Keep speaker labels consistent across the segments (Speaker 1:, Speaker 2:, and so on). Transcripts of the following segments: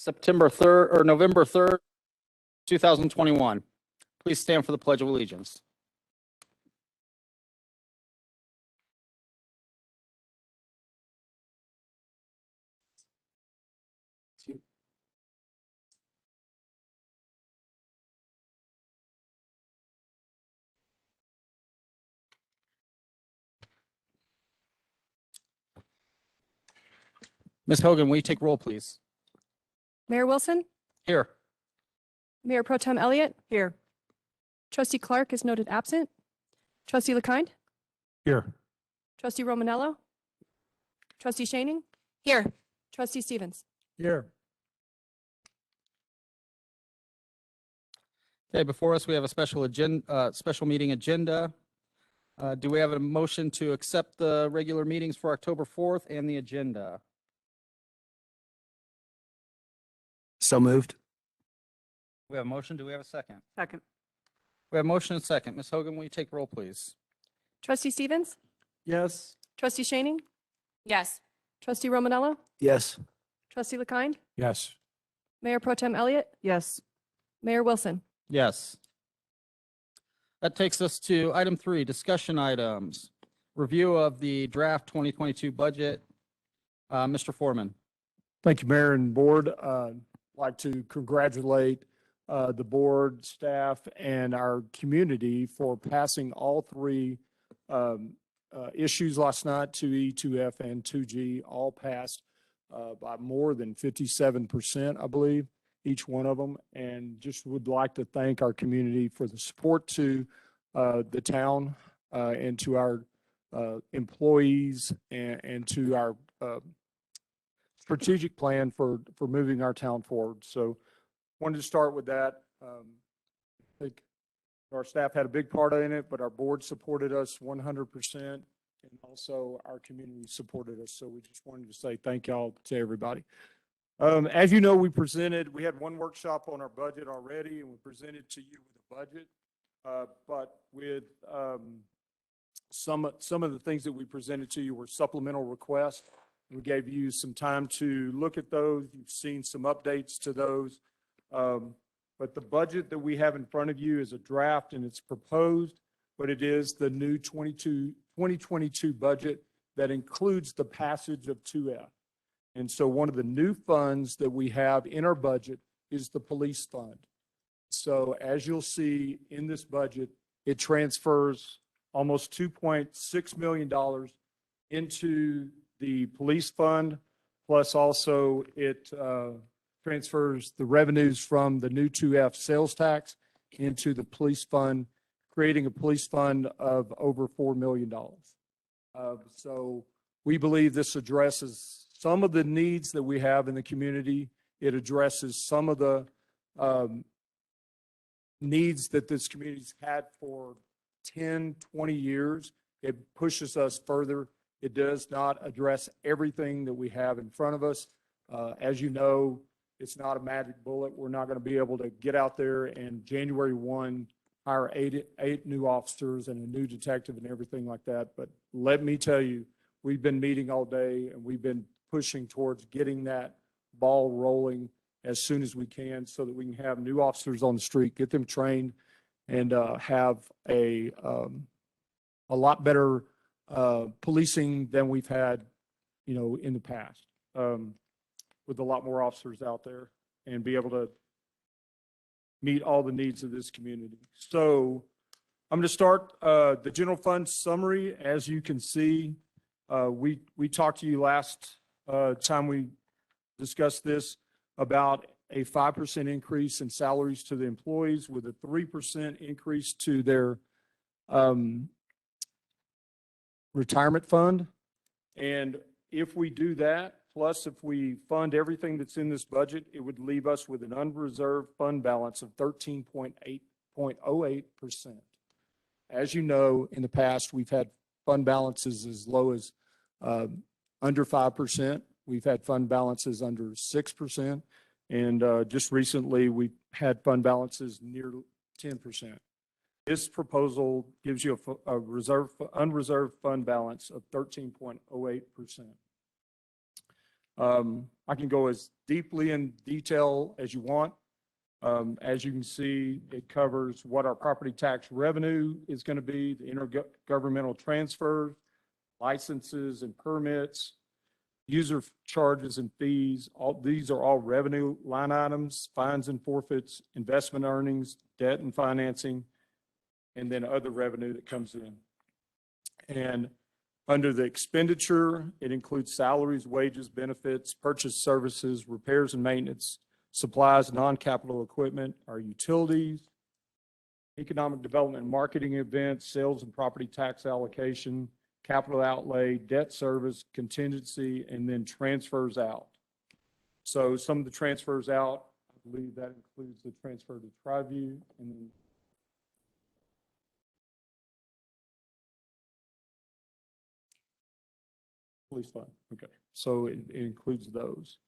Speaker 1: September 3rd or November 3rd, 2021. Please stand for the Pledge of Allegiance. Ms. Hogan, will you take roll, please?
Speaker 2: Mayor Wilson,
Speaker 1: Here.
Speaker 2: Mayor Pro Tem Elliott. Here. Trustee Clark is noted absent. Trustee LeKind,
Speaker 3: Here.
Speaker 2: Trustee Romanello, Trustee Shaning. Here. Trustee Stevens.
Speaker 3: Here.
Speaker 1: Okay, before us, we have a special meeting agenda. Do we have a motion to accept the regular meetings for October 4th and the agenda?
Speaker 3: So moved.
Speaker 1: We have a motion. Do we have a second?
Speaker 2: Second.
Speaker 1: We have a motion and second. Ms. Hogan, will you take roll, please?
Speaker 2: Trustee Stevens,
Speaker 3: Yes.
Speaker 2: Trustee Shaning,
Speaker 4: Yes.
Speaker 2: Trustee Romanello,
Speaker 3: Yes.
Speaker 2: Trustee LeKind,
Speaker 3: Yes.
Speaker 2: Mayor Pro Tem Elliott. Yes. Mayor Wilson.
Speaker 1: Yes. That takes us to item 3, discussion items. Review of the draft 2022 budget. Mr. Foreman.
Speaker 3: Thank you, Mayor and Board. I'd like to congratulate the board, staff, and our community for passing all 3 issues last night, 2E, 2F, and 2G, all passed by more than 57%, I believe, each one of them. And just would like to thank our community for the support to the town and to our employees and to our strategic plan for moving our town forward. So wanted to start with that. I think our staff had a big part in it, but our board supported us 100%, and also our community supported us. So we just wanted to say thank y'all to everybody. As you know, we had one workshop on our budget already, and we presented to you with a budget. But with some of the things that we presented to you were supplemental requests. We gave you some time to look at those. You've seen some updates to those. But the budget that we have in front of you is a draft, and it's proposed, but it is the new 2022 budget that includes the passage of 2F. And so one of the new funds that we have in our budget is the police fund. So as you'll see in this budget, it transfers almost $2.6 million into the police fund, plus also it transfers the revenues from the new 2F sales tax into the police fund, creating a police fund of over $4 million. So we believe this addresses some of the needs that we have in the community. It addresses some of the needs that this community's had for 10, 20 years. It pushes us further. It does not address everything that we have in front of us. As you know, it's not a magic bullet. We're not going to be able to get out there and January 1 hire eight new officers and a new detective and everything like that. But let me tell you, we've been meeting all day and we've been pushing towards getting that ball rolling as soon as we can so that we can have new officers on the street, get them trained, and have a lot better policing than we've had, in the past, with a lot more officers out there and be able to meet all the needs of this community. So I'm going to start the general fund summary. As you can see, we talked to you last time we discussed this about a 5% increase in salaries to the employees with a 3% increase to their retirement fund. And if we do that, plus if we fund everything that's in this budget, it would leave us with an unreserved fund balance of 13.08%. As you know, in the past, we've had fund balances as low as under 5%. We've had fund balances under 6%. And just recently, we've had fund balances near 10%. This proposal gives you a unreserved fund balance of 13.08%. I can go as deeply in detail as you want. As you can see, it covers what our property tax revenue is going to be, the intergovernmental transfers, licenses and permits, user charges and fees. All these are all revenue line items, fines and forfeits, investment earnings, debt and financing, and then other revenue that comes in. And under the expenditure, it includes salaries, wages, benefits, purchase services, repairs and maintenance, supplies, non-capital equipment, our utilities, economic development and marketing events, sales and property tax allocation, capital outlay, debt service, contingency, and then transfers out. So some of the transfers out, I believe that includes the transfer to Triview and then police fund. Okay, so it includes those.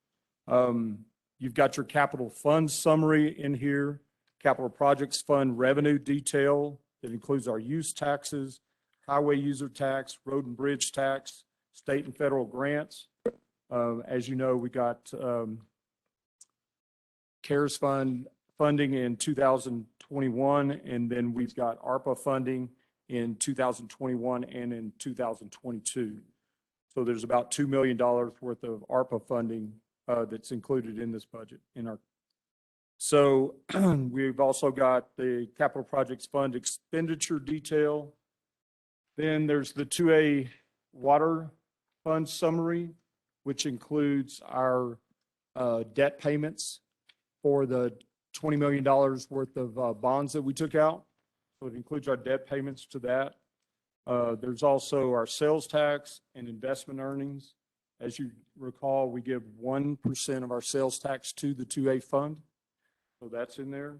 Speaker 3: You've got your capital fund summary in here, capital projects fund revenue detail that includes our use taxes, highway user tax, road and bridge tax, state and federal grants. As you know, we got CARES fund funding in 2021, and then we've got ARPA funding in 2021 and in 2022. So there's about $2 million worth of ARPA funding that's included in this budget. So we've also got the capital projects fund expenditure detail. Then there's the 2A water fund summary, which includes our debt payments for the $20 million worth of bonds that we took out. So it includes our debt payments to that. There's also our sales tax and investment earnings. As you recall, we give 1% of our sales tax to the 2A fund. So that's in there.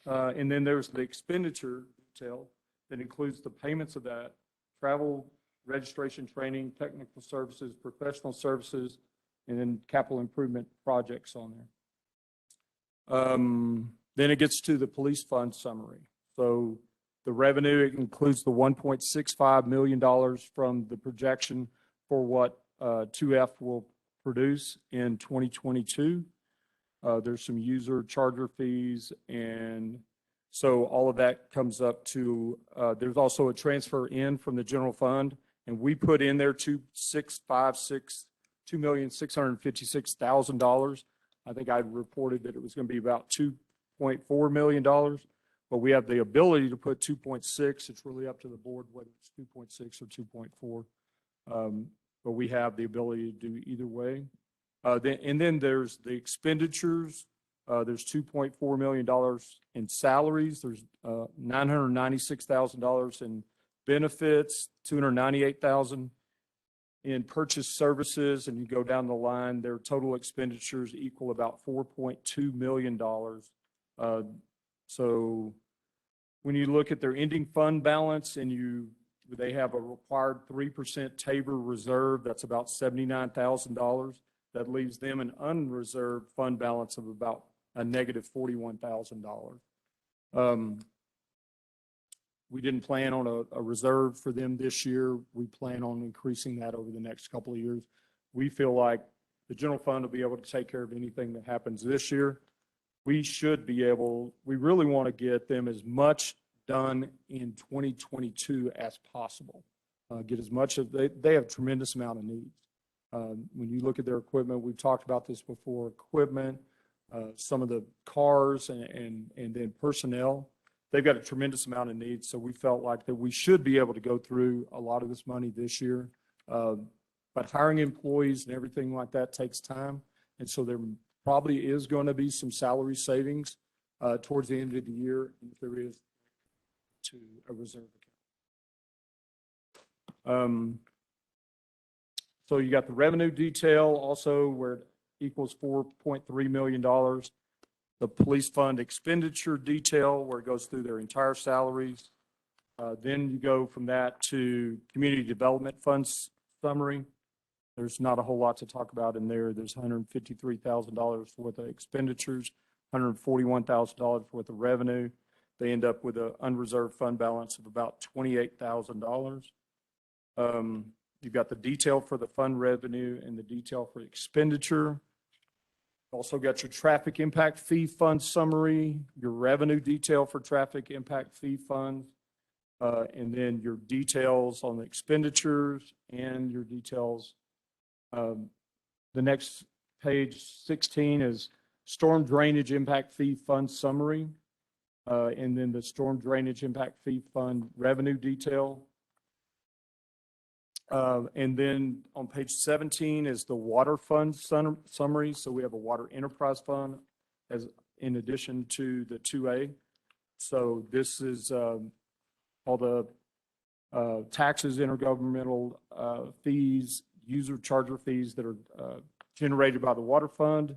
Speaker 3: And then there's the expenditure detail that includes the payments of that, travel, registration, training, technical services, professional services, and then capital improvement projects on there. Then it gets to the police fund summary. So the revenue, it includes the $1.65 million from the projection for what 2F will produce in 2022. There's some user charger fees, and so all of that comes up to, there's also a transfer in from the general fund, and we put in there $2,656,000. I think I reported that it was going to be about $2.4 million, but we have the ability to put 2.6. It's really up to the board whether it's 2.6 or 2.4. But we have the ability to do either way. And then there's the expenditures. There's $2.4 million in salaries. There's $996,000 in benefits, $298,000 in purchase services, and you go down the line, their total expenditures equal about $4.2 million. So when you look at their ending fund balance and they have a required 3% TABOR reserve, that's about $79,000. That leaves them an unreserved fund balance of about a negative $41,000. We didn't plan on a reserve for them this year. We plan on increasing that over the next couple of years. We feel like the general fund will be able to take care of anything that happens this year. We really want to get them as much done in 2022 as possible. Get as much of, they have a tremendous amount of needs. When you look at their equipment, we've talked about this before, equipment, some of the cars and then personnel, they've got a tremendous amount of needs. So we felt like that we should be able to go through a lot of this money this year. But hiring employees and everything like that takes time. And so there probably is going to be some salary savings towards the end of the year, if there is, to a reserve account. So you got the revenue detail also where it equals $4.3 million. The police fund expenditure detail where it goes through their entire salaries. Then you go from that to community development funds summary. There's not a whole lot to talk about in there. There's $153,000 worth of expenditures, $141,000 worth of revenue. They end up with an unreserved fund balance of about $28,000. You've got the detail for the fund revenue and the detail for expenditure. Also got your traffic impact fee fund summary, your revenue detail for traffic impact fee funds, and then your details on the expenditures and your details. The next page 16 is storm drainage impact fee fund summary, and then the storm drainage impact fee fund revenue detail. And then on page 17 is the water fund summary. So we have a water enterprise fund as in addition to the 2A. So this is all the taxes, intergovernmental fees, user charger fees that are generated by the water fund,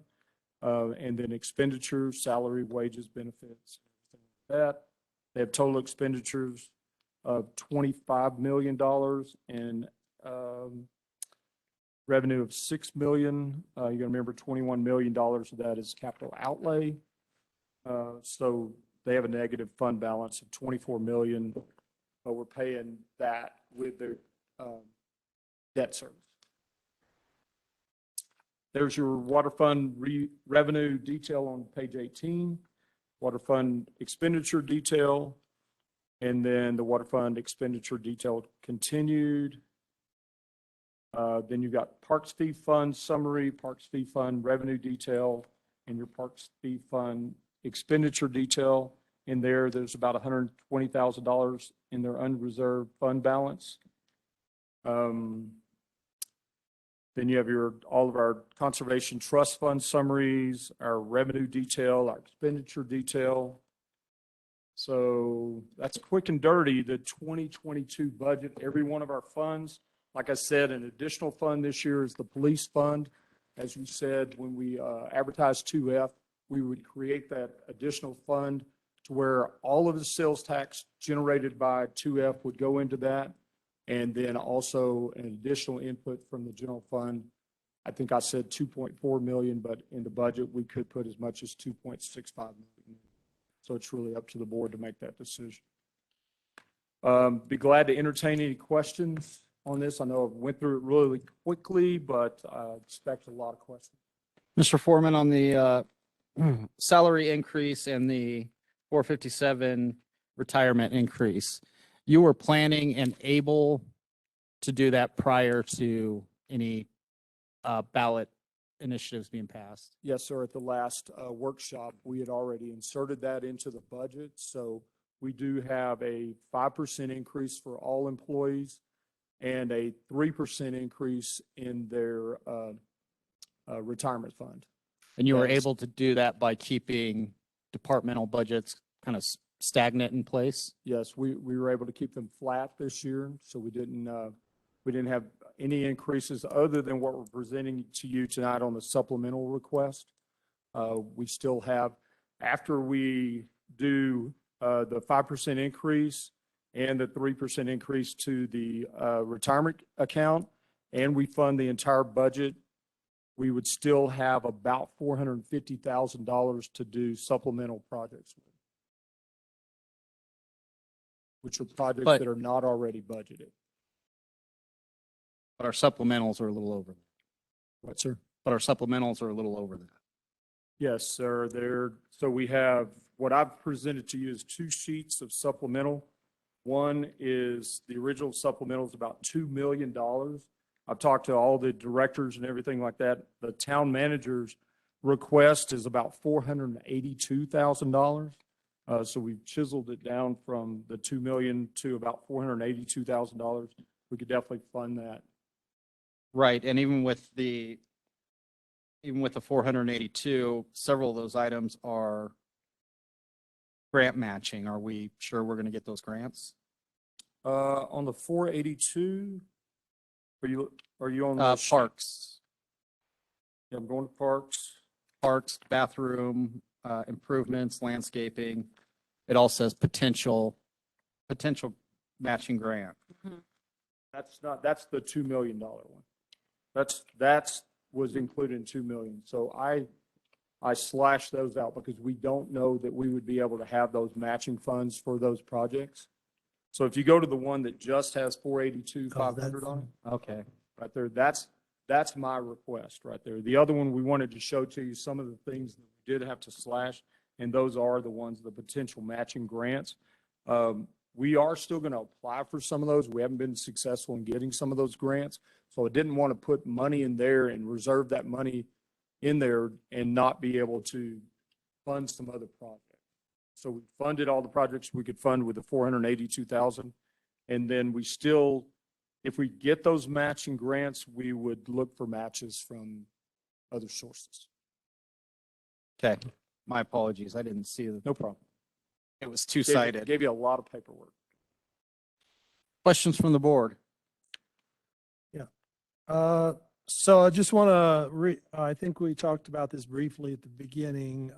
Speaker 3: and then expenditures, salary, wages, benefits, everything like that. They have total expenditures of $25 million and revenue of $6 million. You gotta remember $21 million of that is capital outlay. So they have a negative fund balance of $24 million, but we're paying that with their debt service. There's your water fund revenue detail on page 18, water fund expenditure detail, and then the water fund expenditure detail continued. Then you've got parks fee fund summary, parks fee fund revenue detail, and your parks fee fund expenditure detail. In there, there's about $120,000 in their unreserved fund balance. Then you have all of our conservation trust fund summaries, our revenue detail, our expenditure detail. So that's quick and dirty, the 2022 budget, every one of our funds. Like I said, an additional fund this year is the police fund. As you said, when we advertised 2F, we would create that additional fund to where all of the sales tax generated by 2F would go into that. And then also an additional input from the general fund. I think I said 2.4 million, but in the budget, we could put as much as 2.65 million. So it's really up to the board to make that decision. Be glad to entertain any questions on this. I know I went through it really quickly, but I expect a lot of questions.
Speaker 1: Mr. Foreman, on the salary increase and the 457 retirement increase, you were planning and able to do that prior to any ballot initiatives being passed?
Speaker 3: Yes, sir. At the last workshop, we had already inserted that into the budget. So we do have a 5% increase for all employees and a 3% increase in their retirement fund.
Speaker 1: And you were able to do that by keeping departmental budgets kind of stagnant in place?
Speaker 3: Yes, we were able to keep them flat this year, so we didn't have any increases other than what we're presenting to you tonight on the supplemental request. We still have, after we do the 5% increase and the 3% increase to the retirement account, and we fund the entire budget, we would still have about $450,000 to do supplemental projects with, which are projects that are not already budgeted.
Speaker 1: But our supplementals are a little over that.
Speaker 3: What, sir?
Speaker 1: But our supplementals are a little over that.
Speaker 3: Yes, sir. So we have, what I've presented to you is 2 sheets of supplemental. One is, the original supplemental is about $2 million. I've talked to all the directors and everything like that. The town manager's request is about $482,000. So we've chiseled it down from the 2 million to about $482,000. We could definitely fund that.
Speaker 1: Right, and even with the 482, several of those items are grant matching. Are we sure we're going to get those grants?
Speaker 3: On the 482, are you on the
Speaker 1: parks?
Speaker 3: Yeah, I'm going to parks,
Speaker 1: bathroom improvements, landscaping. It all says potential matching grant.
Speaker 3: That's the $2 million one. That's was included in 2 million. So I slashed those out because we don't know that we would be able to have those matching funds for those projects. So if you go to the one that just has 482,500 on it,
Speaker 1: Okay.
Speaker 3: right there, that's my request right there. The other one, we wanted to show to you some of the things that we did have to slash, and those are the ones, the potential matching grants. We are still going to apply for some of those. We haven't been successful in getting some of those grants. So I didn't want to put money in there and reserve that money in there and not be able to fund some other projects. So we funded all the projects we could fund with the 482,000. And then we still, if we get those matching grants, we would look for matches from other sources.
Speaker 1: Okay. My apologies. I didn't see that.
Speaker 3: No problem.
Speaker 1: It was two-sided.
Speaker 3: Gave you a lot of paperwork.
Speaker 1: Questions from the board?
Speaker 4: So I just want to I think we talked about this briefly at the beginning.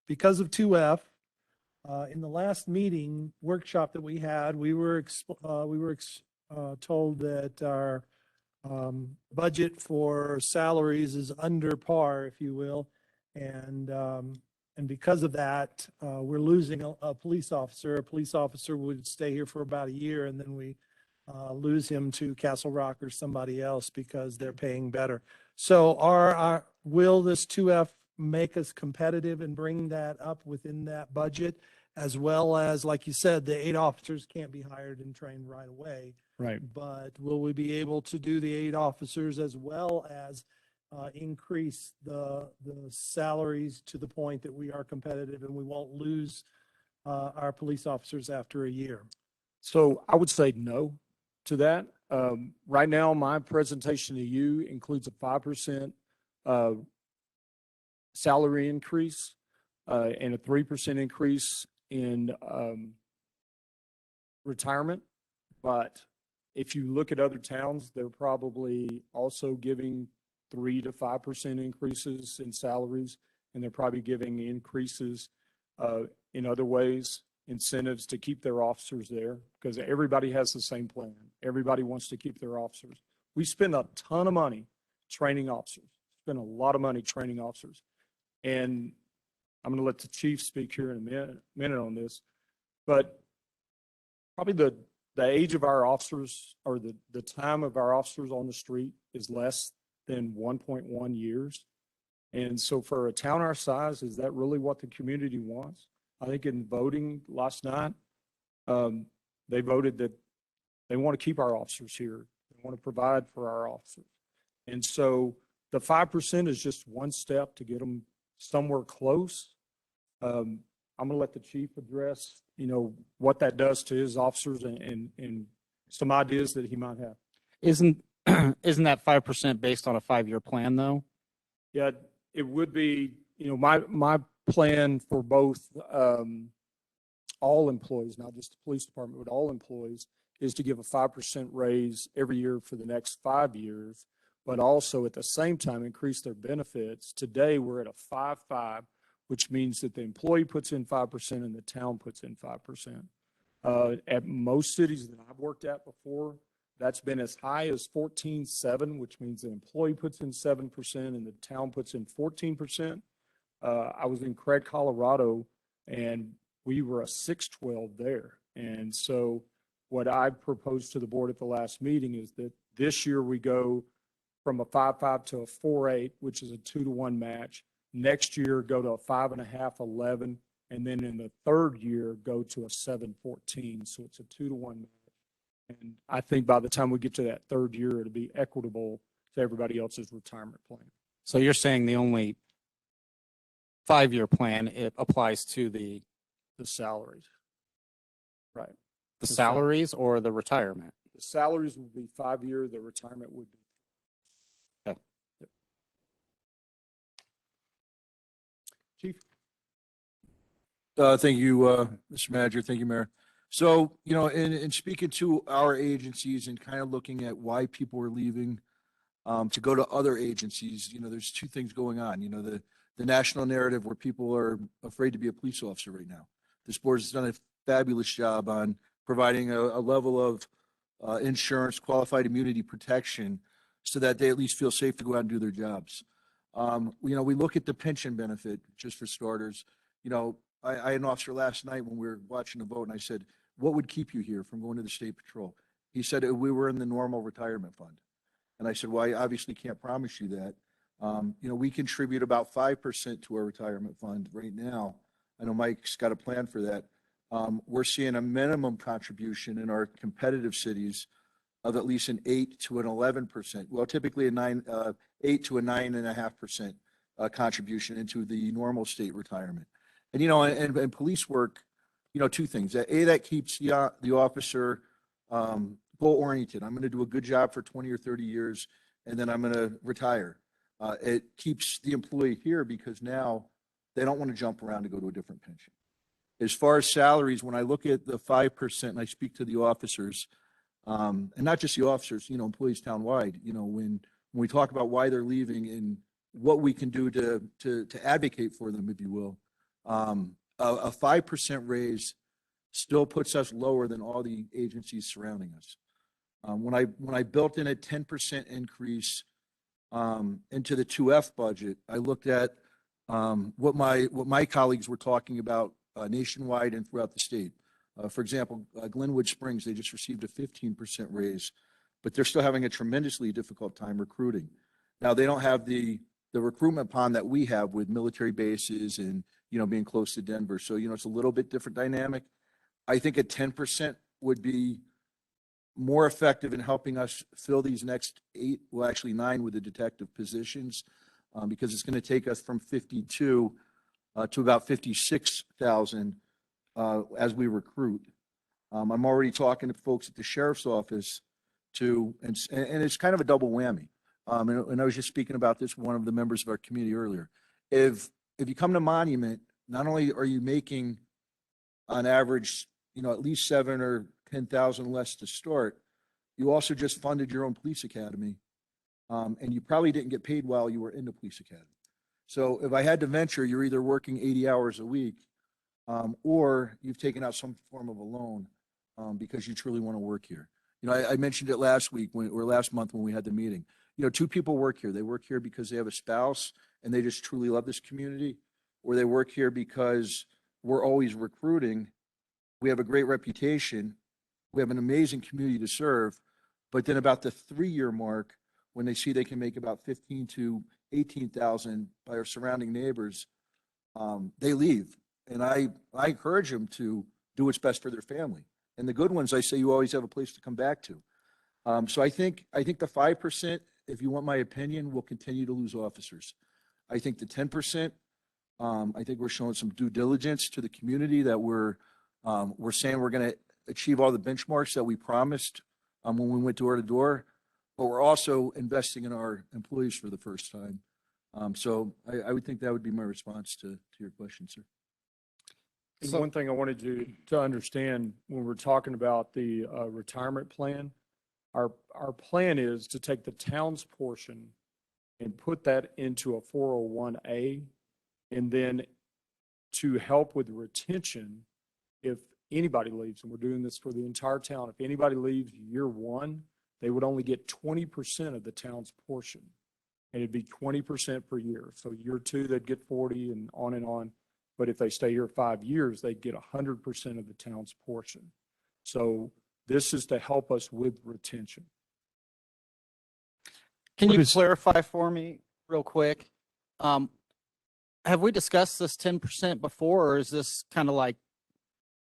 Speaker 4: Because of 2F, in the last meeting workshop that we had, we were told that our budget for salaries is under par, if you will. And because of that, we're losing a police officer. A police officer would stay here for about a year, and then we lose him to Castle Rock or somebody else because they're paying better. So will this 2F make us competitive and bring that up within that budget, as well as, like you said, the 8 officers can't be hired and trained right away.
Speaker 3: Right.
Speaker 4: But will we be able to do the 8 officers as well as increase the salaries to the point that we are competitive and we won't lose our police officers after a year?
Speaker 3: So I would say no to that. Right now, my presentation to you includes a 5% salary increase and a 3% increase in retirement. But if you look at other towns, they're probably also giving 3 to 5% increases in salaries, and they're probably giving increases in other ways, incentives to keep their officers there, because everybody has the same plan. Everybody wants to keep their officers. We spend a ton of money training officers, spend a lot of money training officers. And I'm going to let the chief speak here in a minute on this, but probably the age of our officers, or the time of our officers on the street, is less than 1.1 years. And so for a town our size, is that really what the community wants? I think in voting last night, they voted that they want to keep our officers here. They want to provide for our officers. And so the 5% is just one step to get them somewhere close. I'm going to let the chief address, what that does to his officers and some ideas that he might have.
Speaker 1: Isn't that 5% based on a 5-year plan, though?
Speaker 3: Yeah, it would be, my plan for both all employees, not just the police department, but all employees, is to give a 5% raise every year for the next 5 years, but also at the same time increase their benefits. Today, we're at a 5-5, which means that the employee puts in 5% and the town puts in 5%. At most cities that I've worked at before, that's been as high as 14.7, which means the employee puts in 7% and the town puts in 14%. I was in Craig, Colorado, and we were a 6.12 there. And so what I proposed to the board at the last meeting is that this year we go from a 5.5 to a 4.8, which is a 2-to-1 match. Next year, go to a 5.5, 11, and then in the third year, go to a 7.14. So it's a 2-to-1 match. And I think by the time we get to that third year, it'll be equitable to everybody else's retirement plan.
Speaker 1: So you're saying the only 5-year plan, it applies to the
Speaker 3: salaries. Right.
Speaker 1: salaries or the retirement?
Speaker 3: The salaries would be 5-year, the retirement would be.
Speaker 1: Okay.
Speaker 3: Yep. Chief?
Speaker 5: Thank you, Mr. Manager. Thank you, Mayor. So, in speaking to our agencies and kind of looking at why people are leaving to go to other agencies, there's 2 things going on. The national narrative where people are afraid to be a police officer right now. This board has done a fabulous job on providing a level of insurance, qualified immunity protection, so that they at least feel safe to go out and do their jobs. We look at the pension benefit, just for starters. I had an officer last night when we were watching the vote, and I said, what would keep you here from going to the state patrol? He said, we were in the normal retirement fund. And I said, well, I obviously can't promise you that. We contribute about 5% to our retirement fund right now. I know Mike's got a plan for that. We're seeing a minimum contribution in our competitive cities of at least an 8 to an 11%. Well, typically 8 to a 9.5% contribution into the normal state retirement. And, and police work, two things. That keeps the officer goal-oriented. I'm going to do a good job for 20 or 30 years, and then I'm going to retire. It keeps the employee here because now they don't want to jump around to go to a different pension. As far as salaries, when I look at the 5%, and I speak to the officers, and not just the officers, employees townwide, when we talk about why they're leaving and what we can do to advocate for them, if you will, a 5% raise still puts us lower than all the agencies surrounding us. When I built in a 10% increase into the 2F budget, I looked at what my colleagues were talking about nationwide and throughout the state. For example, Glenwood Springs, they just received a 15% raise, but they're still having a tremendously difficult time recruiting. Now, they don't have the recruitment pond that we have with military bases and, being close to Denver. So, it's a little bit different dynamic. I think a 10% would be more effective in helping us fill these next 8, well, actually 9 with the detective positions, because it's going to take us from 52 to about 56,000 as we recruit. I'm already talking to folks at the sheriff's office and it's kind of a double whammy. And I was just speaking about this with one of the members of our community earlier. If you come to Monument, not only are you making on average, at least 7 or 10,000 less to start, you also just funded your own police academy. And you probably didn't get paid while you were in the police academy. So if I had to venture, you're either working 80 hours a week, or you've taken out some form of a loan because you truly want to work here. I mentioned it last month when we had the meeting. 2 people work here. They work here because they have a spouse and they just truly love this community, or they work here because we're always recruiting. We have a great reputation. We have an amazing community to serve. But then about the 3-year mark, when they see they can make about 15 to 18,000 by our surrounding neighbors, they leave. And I encourage them to do what's best for their family. And the good ones, I say, you always have a place to come back to. So I think the 5%, if you want my opinion, will continue to lose officers. I think the 10%, I think we're showing some due diligence to the community that we're saying we're going to achieve all the benchmarks that we promised when we went door to door, but we're also investing in our employees for the first time. So I would think that would be my response to your question, sir.
Speaker 3: And one thing I wanted to understand when we're talking about the retirement plan, our plan is to take the town's portion and put that into a 401A, and then to help with retention, if anybody leaves, and we're doing this for the entire town, if anybody leaves year 1, they would only get 20% of the town's portion, and it'd be 20% per year. So year 2, they'd get 40 and on and on. But if they stay here 5 years, they'd get 100% of the town's portion. So this is to help us with retention.
Speaker 1: Can you clarify for me real quick? Have we discussed this 10% before, or is this kind of like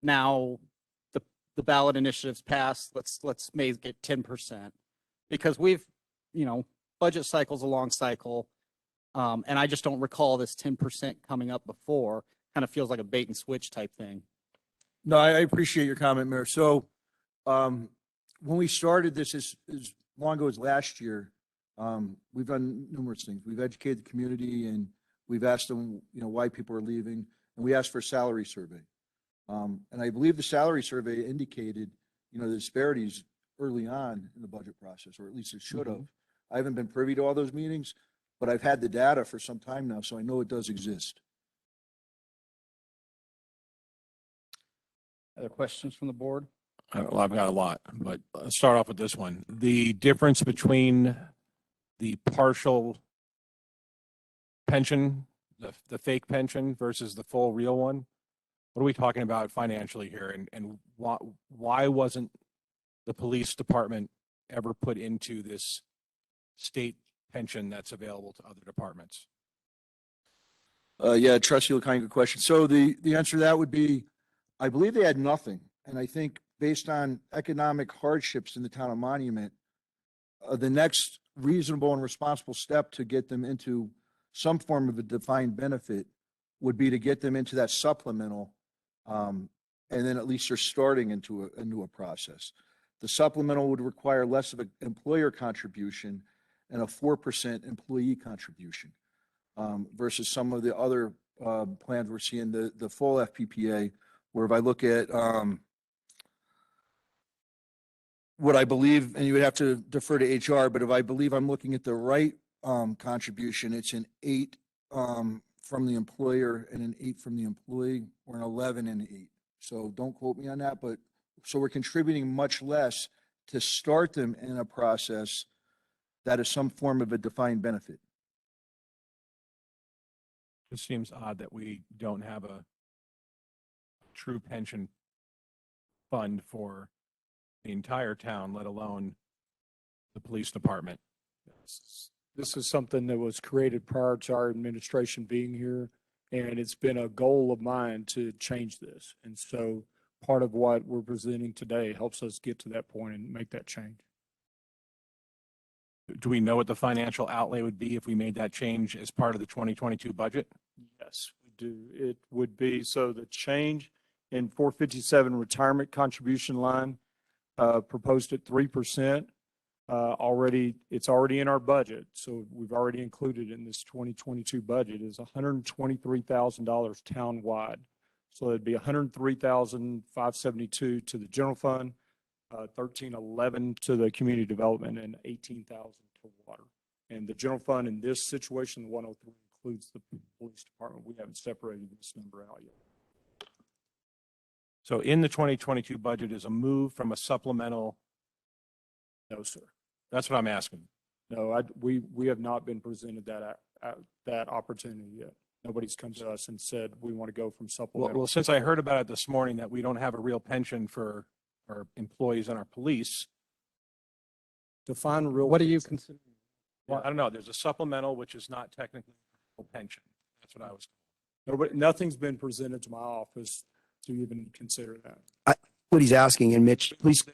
Speaker 1: now the ballot initiative's passed, let's make it 10%? Because we've, budget cycle's a long cycle. And I just don't recall this 10% coming up before. Kind of feels like a bait and switch type thing.
Speaker 5: No, I appreciate your comment, Mayor. So when we started this as long ago as last year, we've done numerous things. We've educated the community and we've asked them, why people are leaving, and we asked for a salary survey. And I believe the salary survey indicated, the disparities early on in the budget process, or at least it should have. I haven't been privy to all those meetings, but I've had the data for some time now, so I know it does exist.
Speaker 1: Other questions from the board?
Speaker 6: Well, I've got a lot, but let's start off with this one. The difference between the partial pension, the fake pension versus the full real one. what are we talking about financially here? And why wasn't the police department ever put into this state pension that's available to other departments?
Speaker 5: Yeah, Trustee LeConte, good question. So the answer to that would be, I believe they had nothing. And I think based on economic hardships in the town of Monument, the next reasonable and responsible step to get them into some form of a defined benefit would be to get them into that supplemental. And then at least they're starting into a process. The supplemental would require less of an employer contribution and a 4% employee contribution. Versus some of the other plans we're seeing, the full FPPA, where if I look at what I believe, and you would have to defer to HR, but if I believe I'm looking at the right contribution, it's an 8 from the employer and an 8 from the employee, or an 11 and an 8. So don't quote me on that, but so we're contributing much less to start them in a process that is some form of a defined benefit.
Speaker 6: It seems odd that we don't have a true pension fund for the entire town, let alone the police department.
Speaker 3: This is something that was created prior to our administration being here, and it's been a goal of mine to change this. And so part of what we're presenting today helps us get to that point and make that change.
Speaker 6: Do we know what the financial outlay would be if we made that change as part of the 2022 budget?
Speaker 3: Yes, we do. It would be, so the change in 457 retirement contribution line, proposed at 3%. It's already in our budget. So we've already included in this 2022 budget is $123,000 townwide. So it'd be $103,572 to the general fund, $1,311 to the community development, and $18,000 to water. And the general fund in this situation, the 103, includes the police department. We haven't separated this number out yet.
Speaker 6: So in the 2022 budget is a move from a supplemental.
Speaker 3: No, sir.
Speaker 6: That's what I'm asking.
Speaker 3: No, we have not been presented that opportunity yet. Nobody's come to us and said, we want to go from supplemental.
Speaker 6: Well, since I heard about it this morning, that we don't have a real pension for our employees and our police.
Speaker 3: Define real.
Speaker 1: What do you consider?
Speaker 6: Well, I don't know. There's a supplemental, which is not technically a pension. That's what I was.
Speaker 3: Nothing's been presented to my office to even consider that.
Speaker 7: What he's asking, and Mitch, please,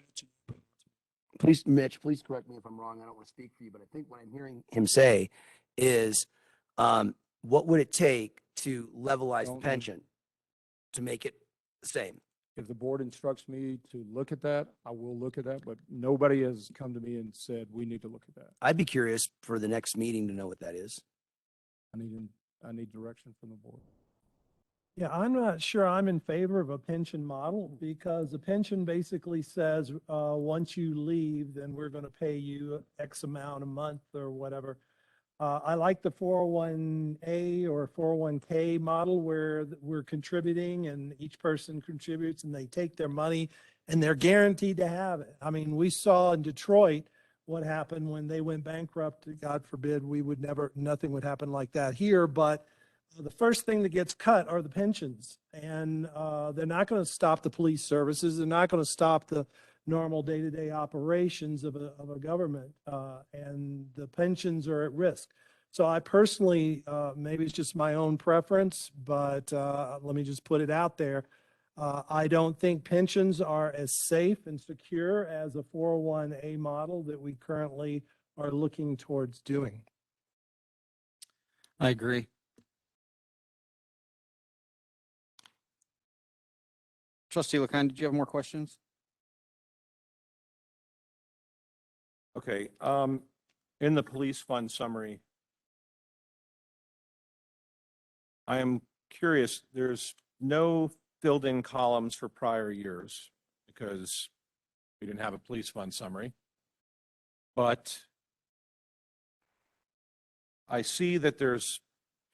Speaker 7: Mitch, please correct me if I'm wrong. I don't want to speak for you, but I think what I'm hearing him say is, what would it take to levelize the pension to make it the same?
Speaker 3: If the board instructs me to look at that, I will look at that, but nobody has come to me and said, we need to look at that.
Speaker 7: I'd be curious for the next meeting to know what that is.
Speaker 3: I need direction from the board.
Speaker 4: Yeah, I'm not sure I'm in favor of a pension model, because a pension basically says, once you leave, then we're going to pay you X amount a month or whatever. I like the 401A or 401K model where we're contributing and each person contributes and they take their money and they're guaranteed to have it. I mean, we saw in Detroit what happened when they went bankrupt. God forbid nothing would happen like that here, but the first thing that gets cut are the pensions, and they're not going to stop the police services. They're not going to stop the normal day-to-day operations of a government, and the pensions are at risk. So I personally, maybe it's just my own preference, but let me just put it out there. I don't think pensions are as safe and secure as a 401A model that we currently are looking towards doing.
Speaker 1: I agree. Trustee LeConte, did you have more questions?
Speaker 6: Okay. In the police fund summary, I am curious, there's no filled in columns for prior years because we didn't have a police fund summary. But I see that there's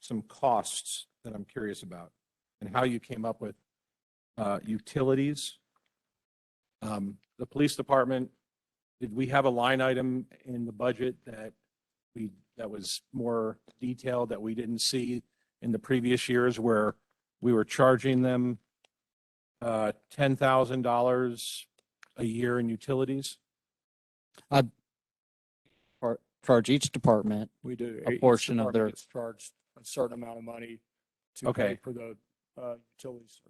Speaker 6: some costs that I'm curious about and how you came up with utilities. The police department, did we have a line item in the budget that was more detailed that we didn't see in the previous years, where we were charging them $10,000 a year in utilities?
Speaker 1: Charge each department.
Speaker 3: We do.
Speaker 1: A
Speaker 3: Each
Speaker 1: portion of
Speaker 3: department
Speaker 1: their-
Speaker 3: gets charged a certain amount of money to
Speaker 6: Okay.
Speaker 3: pay for the utilities.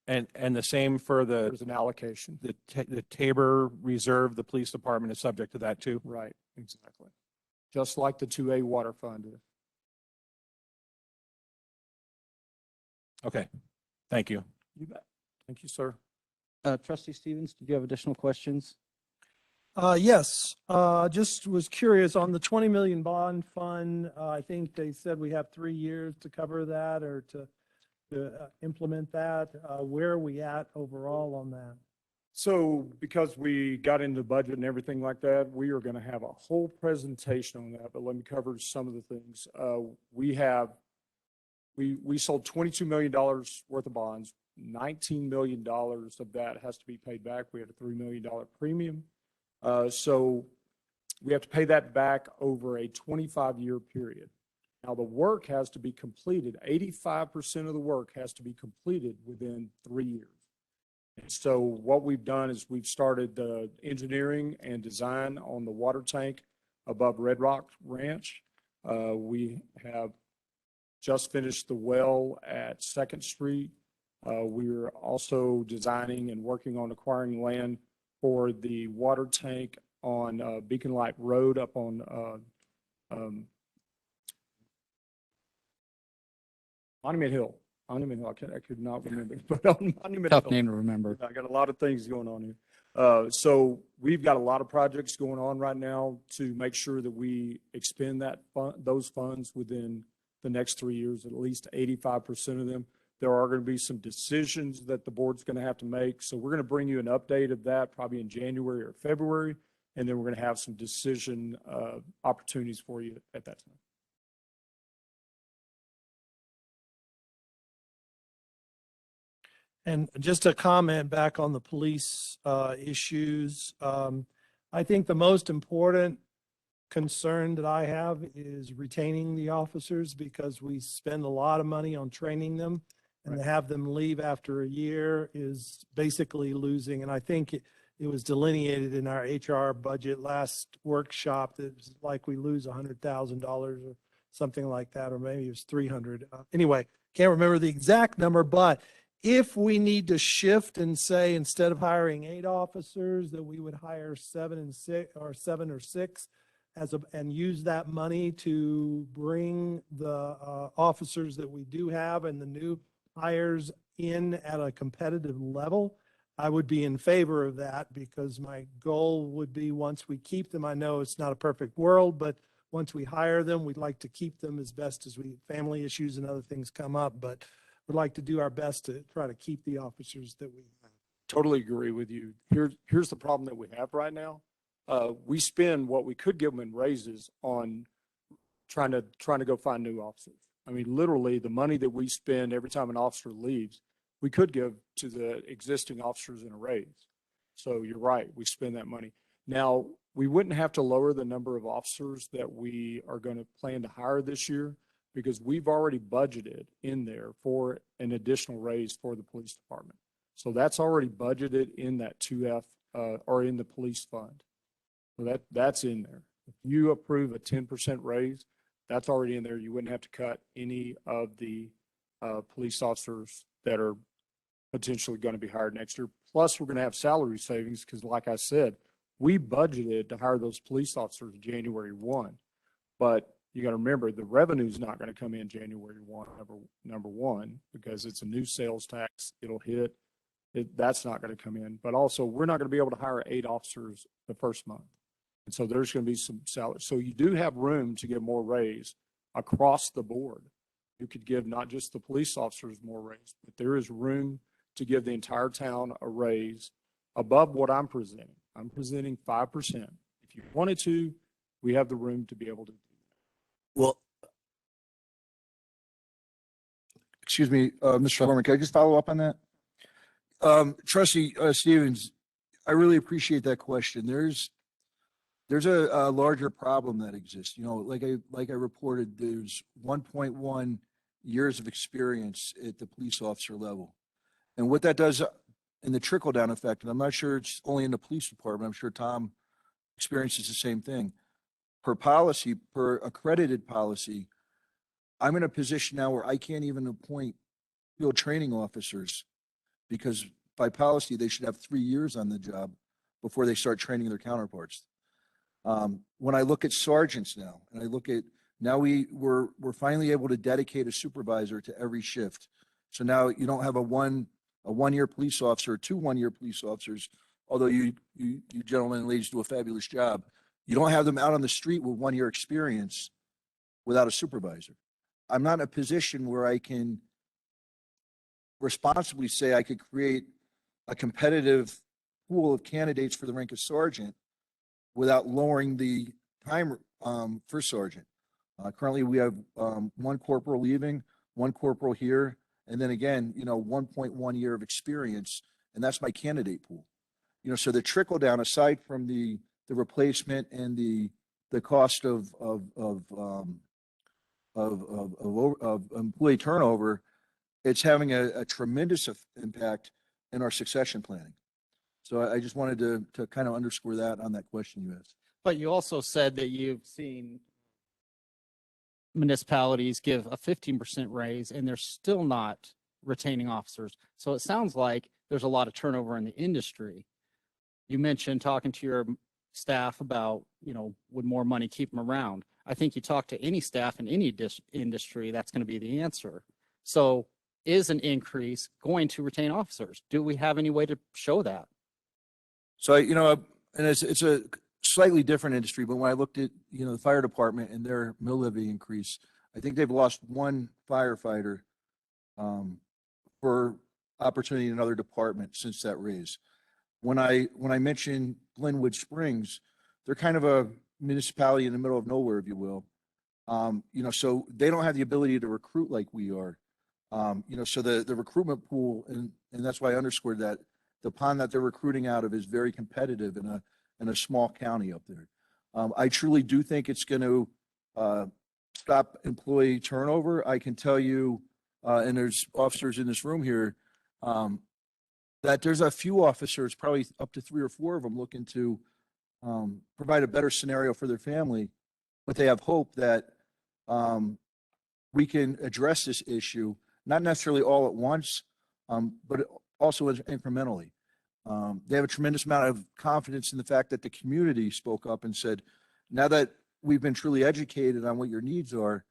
Speaker 6: And the same for
Speaker 3: There's an allocation.
Speaker 6: the Tabor Reserve, the police department is subject to that too?
Speaker 3: Right, exactly. Just like the 2A water fund is.
Speaker 6: Okay, thank you.
Speaker 3: You bet. Thank you, sir.
Speaker 1: Trustee Stevens, did you have additional questions?
Speaker 4: Yes, just was curious on the 20 million bond fund. I think they said we have 3 years to cover that or to implement that. Where are we at overall on that?
Speaker 3: So because we got into the budget and everything like that, we are going to have a whole presentation on that, but let me cover some of the things. We sold $22 million worth of bonds. $19 million of that has to be paid back. We had a $3 million premium. So we have to pay that back over a 25-year period. Now, the work has to be completed. 85% of the work has to be completed within 3 years. And so what we've done is we've started the engineering and design on the water tank above Red Rock Ranch. We have just finished the well at 2nd Street. We're also designing and working on acquiring land for the water tank on Beacon Light Road up on Monument Hill. Monument Hill, I could not remember, but on Monument
Speaker 1: Tough
Speaker 3: Hill.
Speaker 1: name to remember.
Speaker 3: I got a lot of things going on here. So we've got a lot of projects going on right now to make sure that we expend those funds within the next 3 years, at least 85% of them. There are going to be some decisions that the board's going to have to make. So we're going to bring you an update of that probably in January or February. And then we're going to have some decision opportunities for you at that time.
Speaker 4: And just a comment back on the police issues. I think the most important concern that I have is retaining the officers because we spend a lot of money on training them. And to have them leave after a year is basically losing. And I think it was delineated in our HR budget last workshop that it's like we lose $100,000 or something like that, or maybe it was 300. Anyway, can't remember the exact number, but if we need to shift and say, instead of hiring 8 officers, that we would hire 7 or 6 and use that money to bring the officers that we do have and the new hires in at a competitive level, I would be in favor of that because my goal would be once we keep them, I know it's not a perfect world, but once we hire them, we'd like to keep them as best as family issues and other things come up, but we'd like to do our best to try to keep the officers that we have.
Speaker 3: Totally agree with you. Here's the problem that we have right now. We spend what we could give them in raises on trying to go find new officers. I mean, literally the money that we spend every time an officer leaves, we could give to the existing officers in a raise. So you're right, we spend that money. Now, we wouldn't have to lower the number of officers that we are going to plan to hire this year because we've already budgeted in there for an additional raise for the police department. So that's already budgeted in that 2F or in the police fund. So that's in there. If you approve a 10% raise, that's already in there. You wouldn't have to cut any of the police officers that are potentially going to be hired next year. Plus, we're going to have salary savings because, like I said, we budgeted to hire those police officers January 1. But you got to remember, the revenue is not going to come in January 1, number one, because it's a new sales tax. It'll hit. That's not going to come in. But also, we're not going to be able to hire 8 officers the first month. And so there's going to be some salary. So you do have room to get more raise across the board. You could give not just the police officers more raise, but there is room to give the entire town a raise above what I'm presenting. I'm presenting 5%. If you wanted to, we have the room to be able to do that.
Speaker 7: Well,
Speaker 5: Excuse me, Mr. Foreman, can I just follow up on that? Trustee Stevens, I really appreciate that question. There's a larger problem that exists. You know, like I reported, there's 1.1 years of experience at the police officer level. And what that does and the trickle down effect, and I'm not sure it's only in the police department. I'm sure Tom experiences the same thing. Per policy, per accredited policy, I'm in a position now where I can't even appoint field training officers because by policy, they should have 3 years on the job before they start training their counterparts. When I look at sergeants now, and I look at, now we're finally able to dedicate a supervisor to every shift. So now you don't have a one-year police officer, or 2 one-year police officers, although you gentlemen and ladies do a fabulous job. You don't have them out on the street with 1 year experience without a supervisor. I'm not in a position where I can responsibly say I could create a competitive pool of candidates for the rank of sergeant without lowering the time for sergeant. Currently, we have 1 corporal leaving, 1 corporal here, and then again, 1.1 year of experience, and that's my candidate pool. So the trickle down, aside from the replacement and the cost of employee turnover, it's having a tremendous impact in our succession planning. So I just wanted to kind of underscore that on that question you asked.
Speaker 1: But you also said that you've seen municipalities give a 15% raise and they're still not retaining officers. So it sounds like there's a lot of turnover in the industry. You mentioned talking to your staff about, would more money keep them around? I think you talk to any staff in any industry, that's going to be the answer. So is an increase going to retain officers? Do we have any way to show that?
Speaker 5: So, and it's a slightly different industry, but when I looked at, the fire department and their mill levy increase, I think they've lost 1 firefighter for opportunity in another department since that raise. When I mentioned Glenwood Springs, they're kind of a municipality in the middle of nowhere, if you will. So they don't have the ability to recruit like we are. So the recruitment pool, and that's why I underscored that, the pond that they're recruiting out of is very competitive in a small county up there. I truly do think it's going to stop employee turnover. I can tell you, and there's officers in this room here, that there's a few officers, probably up to 3 or 4 of them, looking to provide a better scenario for their family, but they have hope that we can address this issue, not necessarily all at once, but also incrementally. They have a tremendous amount of confidence in the fact that the community spoke up and said, now that we've been truly educated on what your needs are,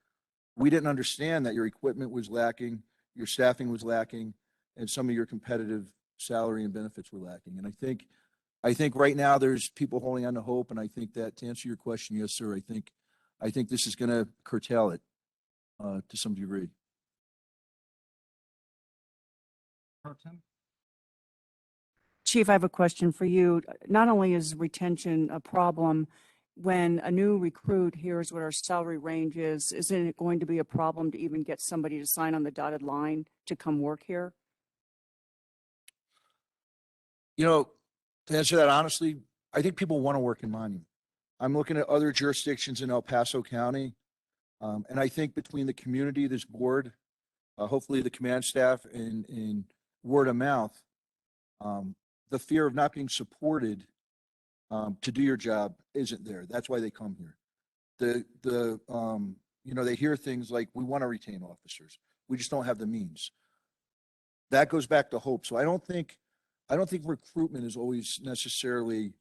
Speaker 5: we didn't understand that your equipment was lacking, your staffing was lacking, and some of your competitive salary and benefits were lacking. And I think right now there's people holding on to hope, and I think that, to answer your question, yes, sir, I think this is going to curtail it to some degree.
Speaker 8: Chief, I have a question for you. Not only is retention a problem, when a new recruit hears what our salary range is, isn't it going to be a problem to even get somebody to sign on the dotted line to come work here?
Speaker 5: To answer that honestly, I think people want to work in Monument. I'm looking at other jurisdictions in El Paso County, and I think between the community, this board, hopefully the command staff, and word of mouth, the fear of not being supported to do your job isn't there. That's why they come here. They hear things like, we want to retain officers, we just don't have the means. That goes back to hope. So I don't think recruitment is always necessarily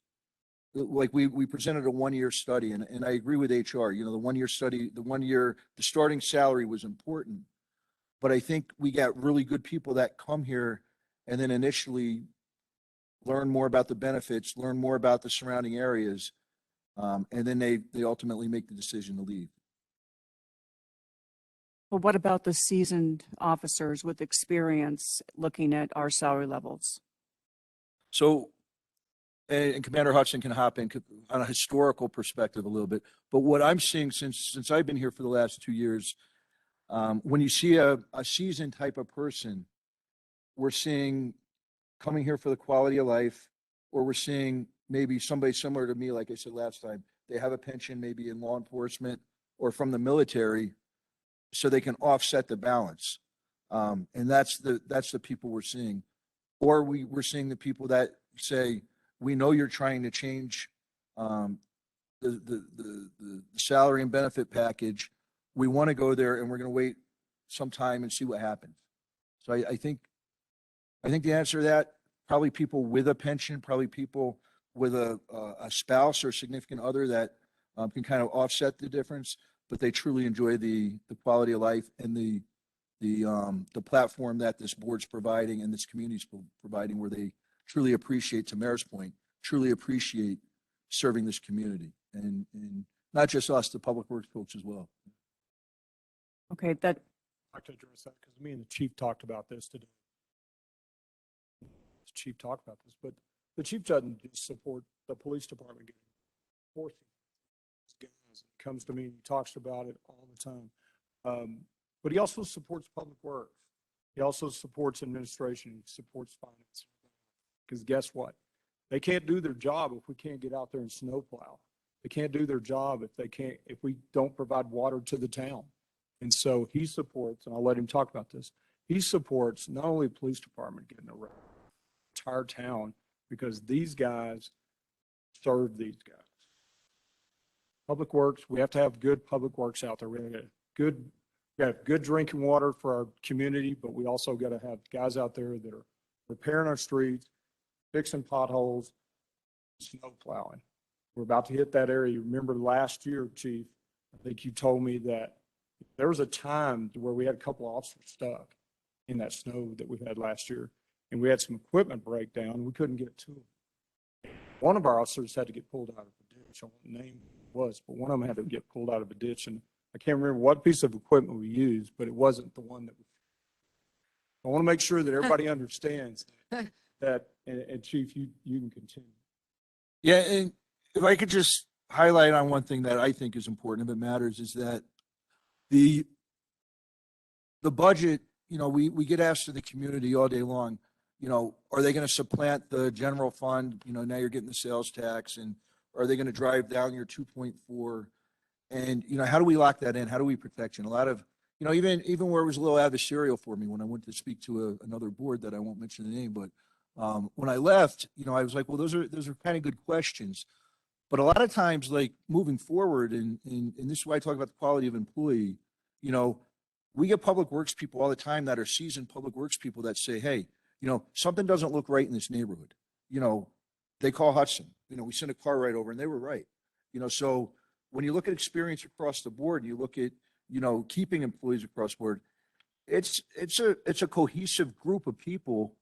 Speaker 5: like we presented a 1 year study, and I agree with HR. The 1 year study, the starting salary was important, but I think we got really good people that come here and then initially learn more about the benefits, learn more about the surrounding areas, and then they ultimately make the decision to leave.
Speaker 8: Well, what about the seasoned officers with experience looking at our salary levels?
Speaker 5: So, and Commander Hudson can hop in on a historical perspective a little bit, but what I'm seeing since I've been here for the last 2 years, when you see a seasoned type of person, we're seeing coming here for the quality of life, or we're seeing maybe somebody similar to me, like I said last time, they have a pension maybe in law enforcement or from the military, so they can offset the balance. And that's the people we're seeing. or we're seeing the people that say, we know you're trying to change the salary and benefit package. We want to go there and we're going to wait some time and see what happens. So I think the answer to that, probably people with a pension, probably people with a spouse or significant other that can kind of offset the difference, but they truly enjoy the quality of life and the platform that this board's providing and this community's providing, where they truly appreciate, to Mayor's point, truly appreciate serving this community, and not just us, the public works folks as well.
Speaker 8: Okay, that,
Speaker 3: I'd like to address that because me and the chief talked about this today. The chief talked about this, but the chief doesn't just support the police department getting forcing guys. He comes to me and he talks about it all the time. But he also supports public works. He also supports administration. He supports finance. Because guess what? They can't do their job if we can't get out there and snowplow. They can't do their job if we don't provide water to the town. And so he supports, and I'll let him talk about this, he supports not only the police department getting around, entire town, because these guys serve these guys. Public works, we have to have good public works out there. We have good drinking water for our community, but we also got to have guys out there that are repairing our streets, fixing potholes, snow plowing. We're about to hit that area. You remember last year, Chief, I think you told me that there was a time where we had a couple officers stuck in that snow that we had last year, and we had some equipment breakdown. We couldn't get to them. One of our officers had to get pulled out of a ditch. I won't name who it was, but one of them had to get pulled out of a ditch, and I can't remember what piece of equipment we used, but it wasn't the one that we. I want to make sure that everybody understands that, and Chief, you can continue.
Speaker 5: Yeah, and if I could just highlight on one thing that I think is important, if it matters, is that the budget, we get asked to the community all day long, are they going to supplant the general fund? Now you're getting the sales tax, and are they going to drive down your 2.4? And, how do we lock that in? How do we protect you? And a lot of, even where it was a little adversarial for me when I went to speak to another board that I won't mention the name, but when I left, I was like, well, those are kind of good questions. But a lot of times, like moving forward, and this is why I talk about the quality of employee, we get public works people all the time that are seasoned public works people that say, hey, something doesn't look right in this neighborhood. They call Hudson, we sent a car right over and they were right. So when you look at experience across the board, you look at, keeping employees across the board, it's a cohesive group of people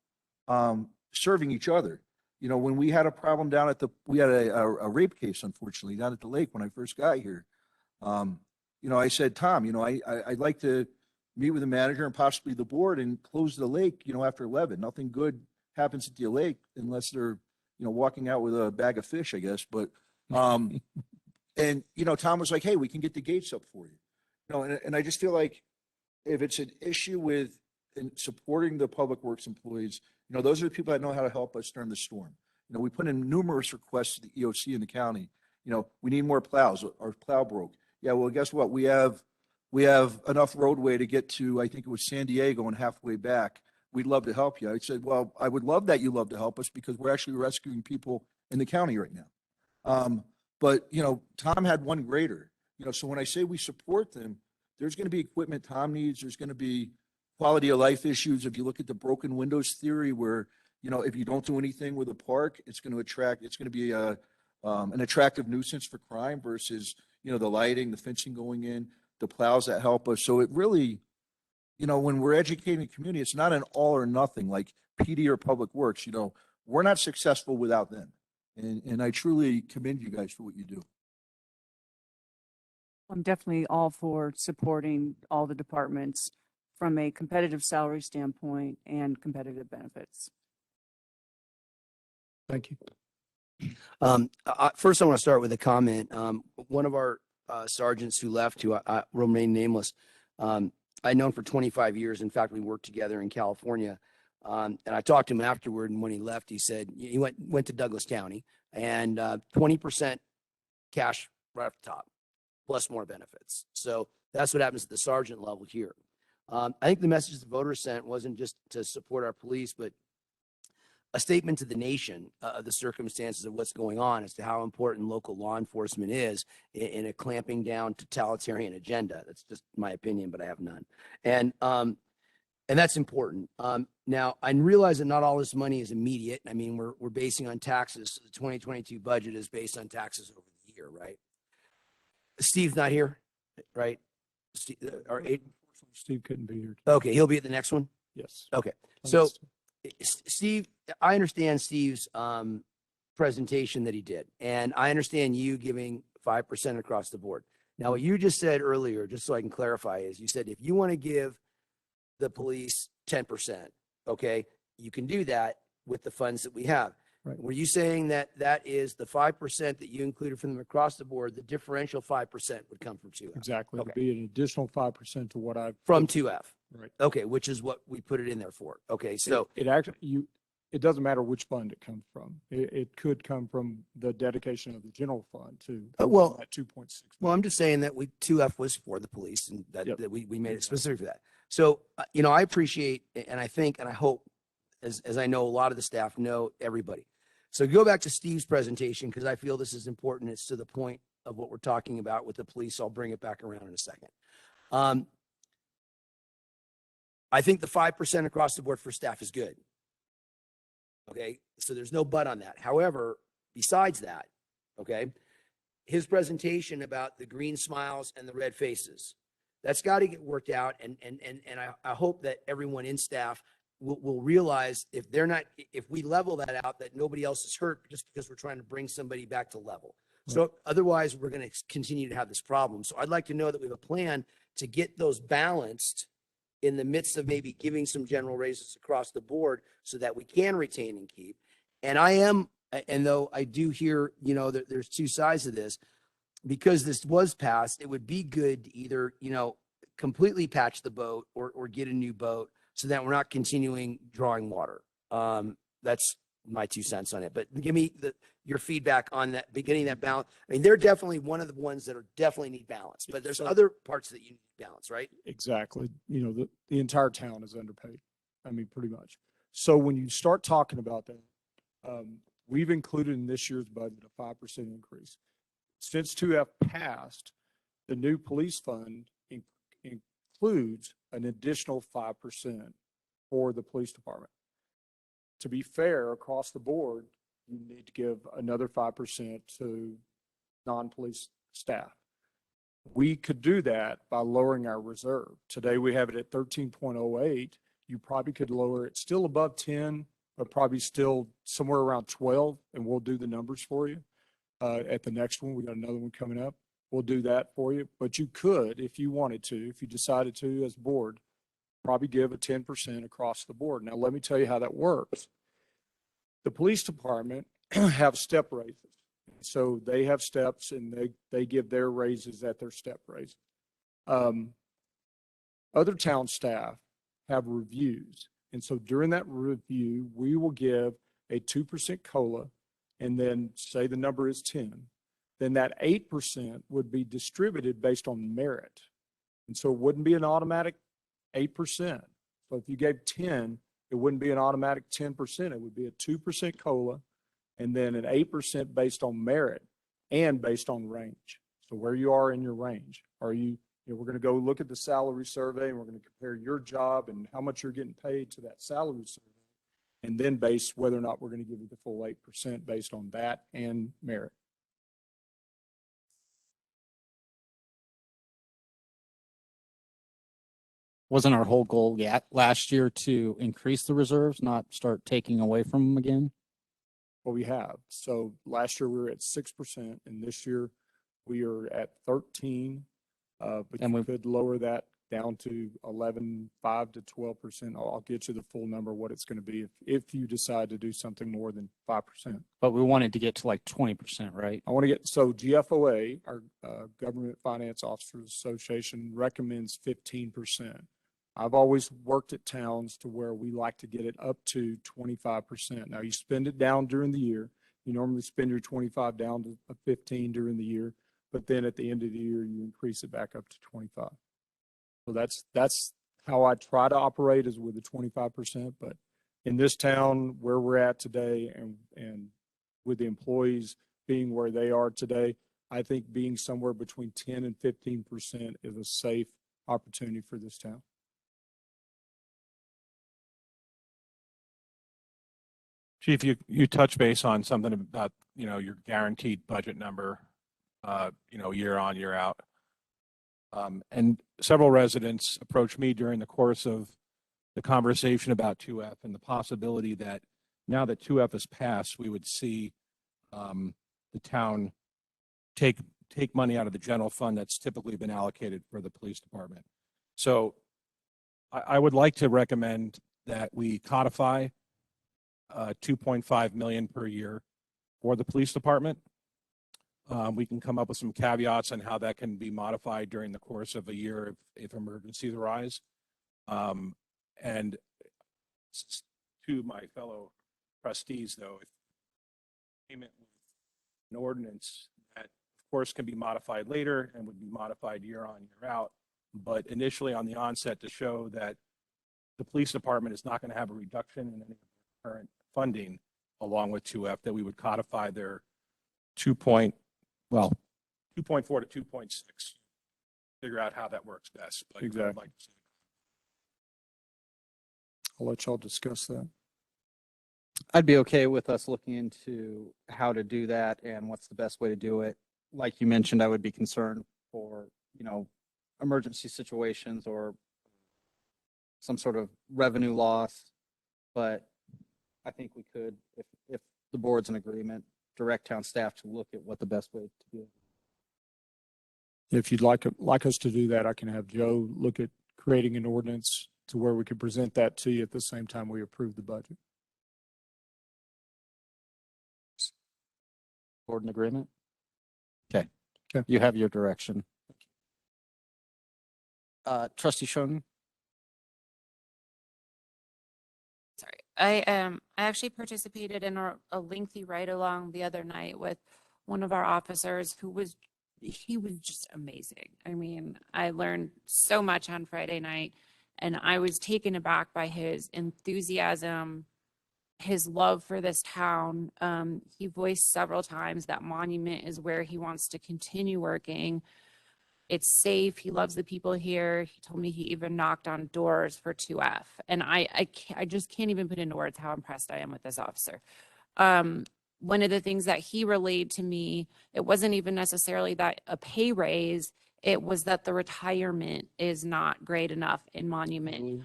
Speaker 5: serving each other. When we had a problem down we had a rape case, unfortunately, down at the lake when I first got here. I said, Tom, I'd like to meet with the manager and possibly the board and close the lake, after 11. Nothing good happens at the lake unless they're, walking out with a bag of fish, I guess. But, and, Tom was like, hey, we can get the gates up for you. And I just feel like if it's an issue with supporting the public works employees, those are the people that know how to help us during the storm. We put in numerous requests to the EOC in the county. We need more plows. Our plow broke. Yeah, well, guess what? We have enough roadway to get to, I think it was San Diego and halfway back. We'd love to help you. I said, well, I would love that you love to help us because we're actually rescuing people in the county right now. But, Tom had one grader, so when I say we support them, there's going to be equipment Tom needs. There's going to be quality of life issues. If you look at the broken windows theory where, if you don't do anything with a park, it's going to be an attractive nuisance for crime versus, the lighting, the fencing going in, the plows that help us. So it really, when we're educating the community, it's not an all or nothing like PD or Public Works. We're not successful without them. And I truly commend you guys for what you do.
Speaker 8: I'm definitely all for supporting all the departments from a competitive salary standpoint and competitive benefits.
Speaker 3: Thank you.
Speaker 7: First, I want to start with a comment. One of our sergeants who left, who I remain nameless, I'd known for 25 years. In fact, we worked together in California. And I talked to him afterward, and when he left, he said he went to Douglas County and 20% cash right off the top, plus more benefits. So that's what happens at the sergeant level here. I think the message the voters sent wasn't just to support our police, but a statement to the nation of the circumstances of what's going on as to how important local law enforcement is in a clamping down totalitarian agenda. That's just my opinion, but I have none. And that's important. Now, I realize that not all this money is immediate. I mean, we're basing on taxes. So the 2022 budget is based on taxes over the year, right? Steve's not here, right? Steve,
Speaker 3: Steve couldn't be here.
Speaker 7: okay, he'll be at the next one.
Speaker 3: Yes.
Speaker 7: Okay, so Steve, I understand Steve's presentation that he did, and I understand you giving 5% across the board. Now, what you just said earlier, just so I can clarify, is you said if you want to give the police 10%, okay, you can do that with the funds that we have.
Speaker 3: Right.
Speaker 7: Were you saying that that is the 5% that you included from them across the board? The differential 5% would come from 2F.
Speaker 3: Exactly. It'd
Speaker 7: Okay.
Speaker 3: be an additional 5% to what I've.
Speaker 7: From 2F.
Speaker 3: Right.
Speaker 7: Okay, which is what we put it in there for. Okay, so
Speaker 3: It actually, it doesn't matter which fund it comes from. It could come from the dedication of the general fund too.
Speaker 7: well-
Speaker 3: At 2.6.
Speaker 7: well, I'm just saying that 2F was for the police, and that,
Speaker 3: Yep.
Speaker 7: that we made it specific for that. So, I appreciate, and I think, and I hope, as I know a lot of the staff know everybody. So go back to Steve's presentation, because I feel this is important. It's to the point of what we're talking about with the police. I'll bring it back around in a second. I think the 5% across the board for staff is good. Okay, so there's no but on that. However, besides that, okay, his presentation about the green smiles and the red faces, that's got to get worked out. And I hope that everyone in staff will realize if we level that out, that nobody else is hurt just because we're trying to bring somebody back to level. So otherwise, we're going to continue to have this problem. So I'd like to know that we have a plan to get those balanced in the midst of maybe giving some general raises across the board so that we can retain and keep. And though I do hear, that there's two sides of this, because this was passed, it would be good to either, completely patch the boat or get a new boat so that we're not continuing drawing water. That's my 2 cents on it, but give me your feedback on that, beginning that balance. I mean, they're definitely one of the ones that are definitely need balance, but there's other parts that you need balance, right?
Speaker 3: Exactly. The entire town is underpaid. I mean, pretty much. So when you start talking about that, we've included in this year's budget a 5% increase. Since 2F passed, the new police fund includes an additional 5% for the police department. To be fair, across the board, you need to give another 5% to non-police staff. We could do that by lowering our reserve. Today, we have it at 13.08. You probably could lower it still above 10, but probably still somewhere around 12, and we'll do the numbers for you. At the next one, we got another one coming up. We'll do that for you. But you could, if you wanted to, if you decided to as board, probably give a 10% across the board. Now, let me tell you how that works. The police department have step raises. So they have steps and they give their raises at their step raise. Other town staff have reviews. And so during that review, we will give a 2% COLA, and then say the number is 10. Then that 8% would be distributed based on merit. And so it wouldn't be an automatic 8%. So if you gave 10, it wouldn't be an automatic 10%. It would be a 2% COLA, and then an 8% based on merit and based on range. So where you are in your range. We're going to go look at the salary survey, and we're going to compare your job and how much you're getting paid to that salary survey, and then base whether or not we're going to give you the full 8% based on that and merit.
Speaker 1: Wasn't our whole goal last year to increase the reserves, not start taking away from them again?
Speaker 3: Well, we have. So last year we were at 6%, and this year we are at 13. But
Speaker 1: And
Speaker 3: we
Speaker 1: we-
Speaker 3: could lower that down to 11.5 to 12%. I'll get you the full number, what it's going to be if you decide to do something more than 5%.
Speaker 1: But we wanted to get to like 20%, right?
Speaker 3: I want to get, so GFOA, our Government Finance Officers Association, recommends 15%. I've always worked at towns to where we like to get it up to 25%. Now you spend it down during the year. You normally spend your 25 down to 15 during the year, but then at the end of the year, you increase it back up to 25. So that's how I try to operate, is with the 25%, but in this town where we're at today and with the employees being where they are today, I think being somewhere between 10 and 15% is a safe opportunity for this town.
Speaker 6: Chief, you touch base on something about, your guaranteed budget number, year on, year out. And several residents approached me during the course of the conversation about 2F and the possibility that now that 2F has passed, we would see the town take money out of the general fund that's typically been allocated for the police department. So I would like to recommend that we codify 2.5 million per year for the police department. We can come up with some caveats on how that can be modified during the course of a year if emergencies arise. And to my fellow trustees, though, if payment with an ordinance that, of course, can be modified later and would be modified year on, year out, but initially on the onset to show that the police department is not going to have a reduction in any current funding along with 2F, that we would codify their 2.4 to 2.6. Figure out how that works best. But
Speaker 3: Exactly.
Speaker 6: I'd like to see.
Speaker 3: I'll let y'all discuss that.
Speaker 1: I'd be okay with us looking into how to do that and what's the best way to do it. Like you mentioned, I would be concerned for, emergency situations or some sort of revenue loss. But I think we could, if the board's in agreement, direct town staff to look at what the best way to do it.
Speaker 3: If you'd like us to do that, I can have Joe look at creating an ordinance to where we could present that to you at the same time we approve the budget.
Speaker 1: Board in agreement?
Speaker 3: Okay.
Speaker 1: You have your direction. Trustee Shonen?
Speaker 9: Sorry. I actually participated in a lengthy ride along the other night with one of our officers he was just amazing. I mean, I learned so much on Friday night, and I was taken aback by his enthusiasm, his love for this town. He voiced several times that Monument is where he wants to continue working. It's safe. He loves the people here. He told me he even knocked on doors for 2F. And I just can't even put into words how impressed I am with this officer. One of the things that he relayed to me, it wasn't even necessarily that a pay raise, it was that the retirement is not great enough in Monument.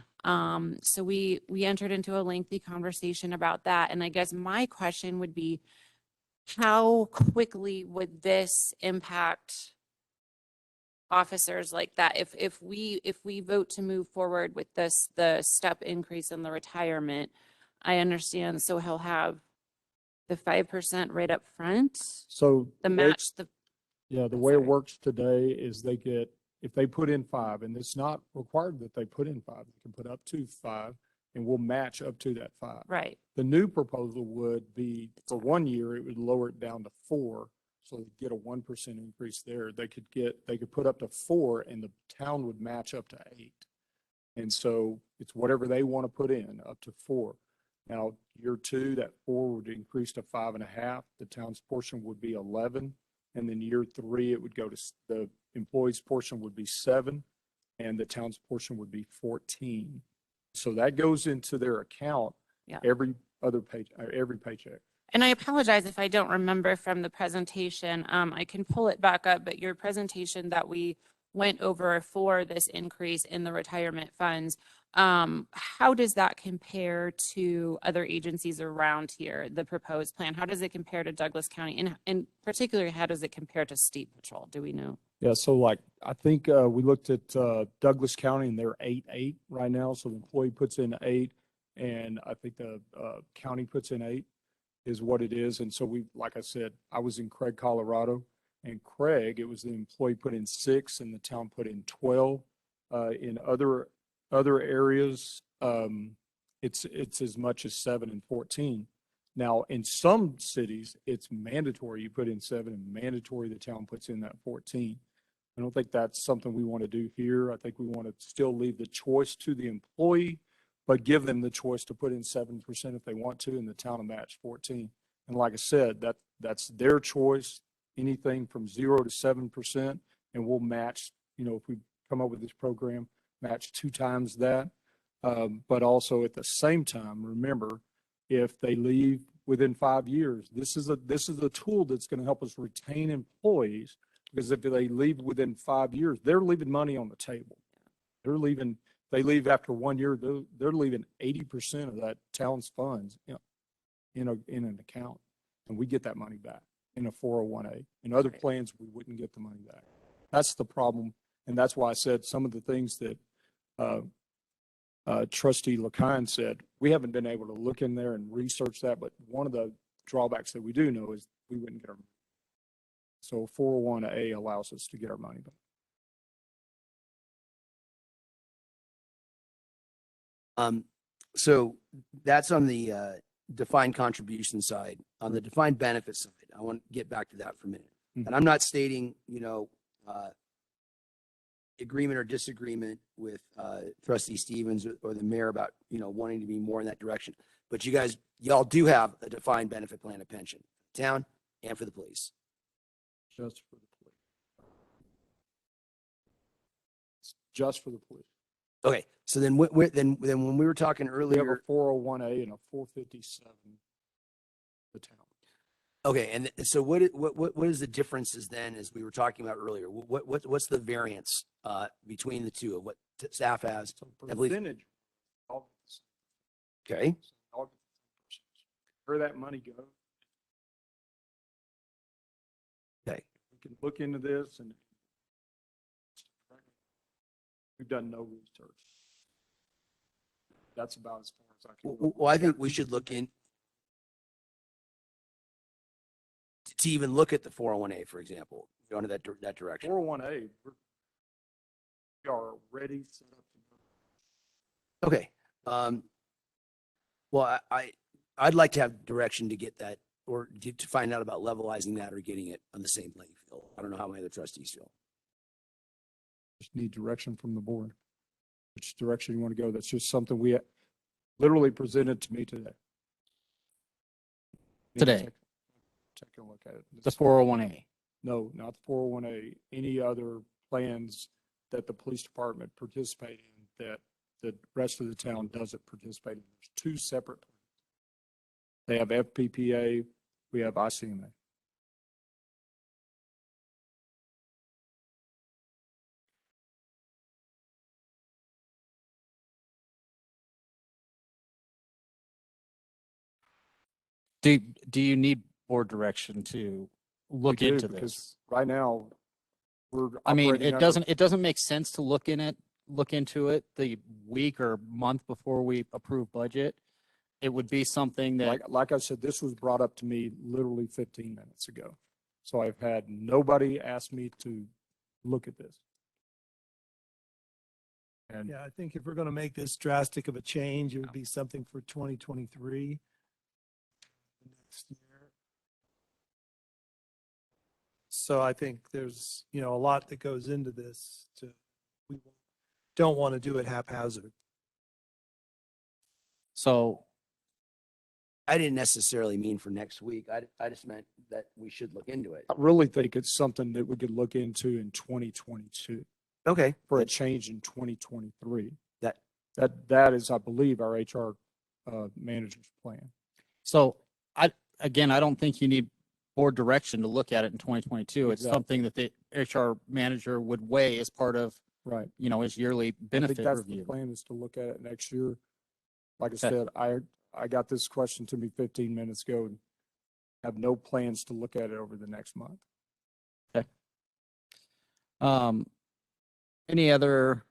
Speaker 9: So we entered into a lengthy conversation about that. And I guess my question would be, how quickly would this impact officers like that? If we vote to move forward with the step increase in the retirement, I understand. So he'll have the 5% right up front,
Speaker 3: So
Speaker 9: the
Speaker 3: way-
Speaker 9: match, the
Speaker 3: Yeah, the
Speaker 9: I'm
Speaker 3: way it
Speaker 9: sorry.
Speaker 3: works today is if they put in 5, and it's not required that they put in 5, they can put up to 5, and we'll match up to that 5.
Speaker 9: right.
Speaker 3: The new proposal would be for 1 year, it would lower it down to 4, so they'd get a 1% increase there. They could put up to 4, and the town would match up to 8. And so it's whatever they want to put in, up to 4. Now, year 2, that 4 would increase to 5.5. The town's portion would be 11. And then year 3, it would go to the employee's portion would be 7, and the town's portion would be 14. So that goes into their account
Speaker 9: Yeah.
Speaker 3: every paycheck.
Speaker 9: And I apologize if I don't remember from the presentation. I can pull it back up, but your presentation that we went over for this increase in the retirement funds, how does that compare to other agencies around here, the proposed plan? How does it compare to Douglas County? And in particular, how does it compare to State Patrol? Do we know?
Speaker 3: Yeah, so I think we looked at Douglas County, and they're 8.8 right now. So the employee puts in 8, and I think the county puts in 8 is what it is. And so like I said, I was in Craig, Colorado, and Craig, it was the employee put in 6 and the town put in 12. In other areas, it's as much as 7 and 14. Now, in some cities, it's mandatory you put in 7 and mandatory the town puts in that 14. I don't think that's something we want to do here. I think we want to still leave the choice to the employee, but give them the choice to put in 7% if they want to, and the town will match 14. And like I said, that's their choice, anything from 0 to 7%, and we'll match, if we come up with this program, match 2 times that. But also at the same time, remember, if they leave within 5 years, this is a tool that's going to help us retain employees, because if they leave within 5 years, they're leaving money on the table. They leave after 1 year, they're leaving 80% of that town's funds, in an account, and we get that money back in a 401A. In other plans, we wouldn't get the money back. That's the problem, and that's why I said some of the things that Trustee LaKine said, we haven't been able to look in there and research that, but one of the drawbacks that we do know is we wouldn't get our money. So 401A allows us to get our money back.
Speaker 7: So that's on the defined contribution side. On the defined benefit side, I want to get back to that for a minute.
Speaker 3: Mhm.
Speaker 7: And I'm not stating, agreement or disagreement with Trustee Stevens or the mayor about, wanting to be more in that direction. But y'all do have a defined benefit plan of pension, town and for the police.
Speaker 3: Just for the police. It's just for the police.
Speaker 7: Okay, so then then when we were talking
Speaker 3: We have
Speaker 7: earlier,
Speaker 3: a 401A and a 457, the town.
Speaker 7: okay, and so what is the differences then, as we were talking about earlier? What's the variance between the two of what staff has?
Speaker 3: So
Speaker 7: I believe-
Speaker 3: percentage.
Speaker 7: Okay,
Speaker 3: Where that money goes.
Speaker 7: okay,
Speaker 3: We can look into this, and we've done no research. That's about as far as I can go.
Speaker 7: well, I think we should look in to even look at the 401A, for example, go into that direction.
Speaker 3: 401A, we are ready, set up to go.
Speaker 7: Okay, well, I'd like to have direction to get that, or to find out about levelizing that or getting it on the same playing field. I don't know how my other trustees feel.
Speaker 3: Just need direction from the board. Which direction you want to go. That's just something we literally presented to me today.
Speaker 1: Today.
Speaker 3: Take a look at it.
Speaker 1: The 401A.
Speaker 3: No, not the 401A, any other plans that the police department participate in that the rest of the town doesn't participate in. There's 2 separate plans. They have FPPA, we have ICMA.
Speaker 1: Do you need board direction to look
Speaker 3: We do,
Speaker 1: into
Speaker 3: because
Speaker 1: this?
Speaker 3: right now, we're
Speaker 1: I mean,
Speaker 3: operating
Speaker 1: it
Speaker 3: under-
Speaker 1: doesn't make sense to look into it the week or month before we approve budget. It would be something that,
Speaker 3: Like I said, this was brought up to me literally 15 minutes ago. So I've had nobody ask me to look at this. And
Speaker 4: Yeah, I think if we're going to make this drastic of a change, it would be something for 2023. Next year. So I think there's, a lot that goes into this we don't want to do it haphazard.
Speaker 1: so
Speaker 7: I didn't necessarily mean for next week. I just meant that we should look into it.
Speaker 3: I really think it's something that we could look into in 2022
Speaker 7: Okay.
Speaker 3: for a change in 2023.
Speaker 7: That-
Speaker 3: That is, I believe, our HR manager's plan.
Speaker 1: So I don't think you need board direction to look at it in 2022. It's
Speaker 3: Exactly.
Speaker 1: something that the HR manager would weigh as part of,
Speaker 3: Right.
Speaker 1: his yearly
Speaker 3: I think
Speaker 1: benefit
Speaker 3: that's the
Speaker 1: review.
Speaker 3: plan, is to look at it next year. Like I
Speaker 1: Okay.
Speaker 3: said, I got this question to me 15 minutes ago and have no plans to look at it over the next month.
Speaker 1: Any other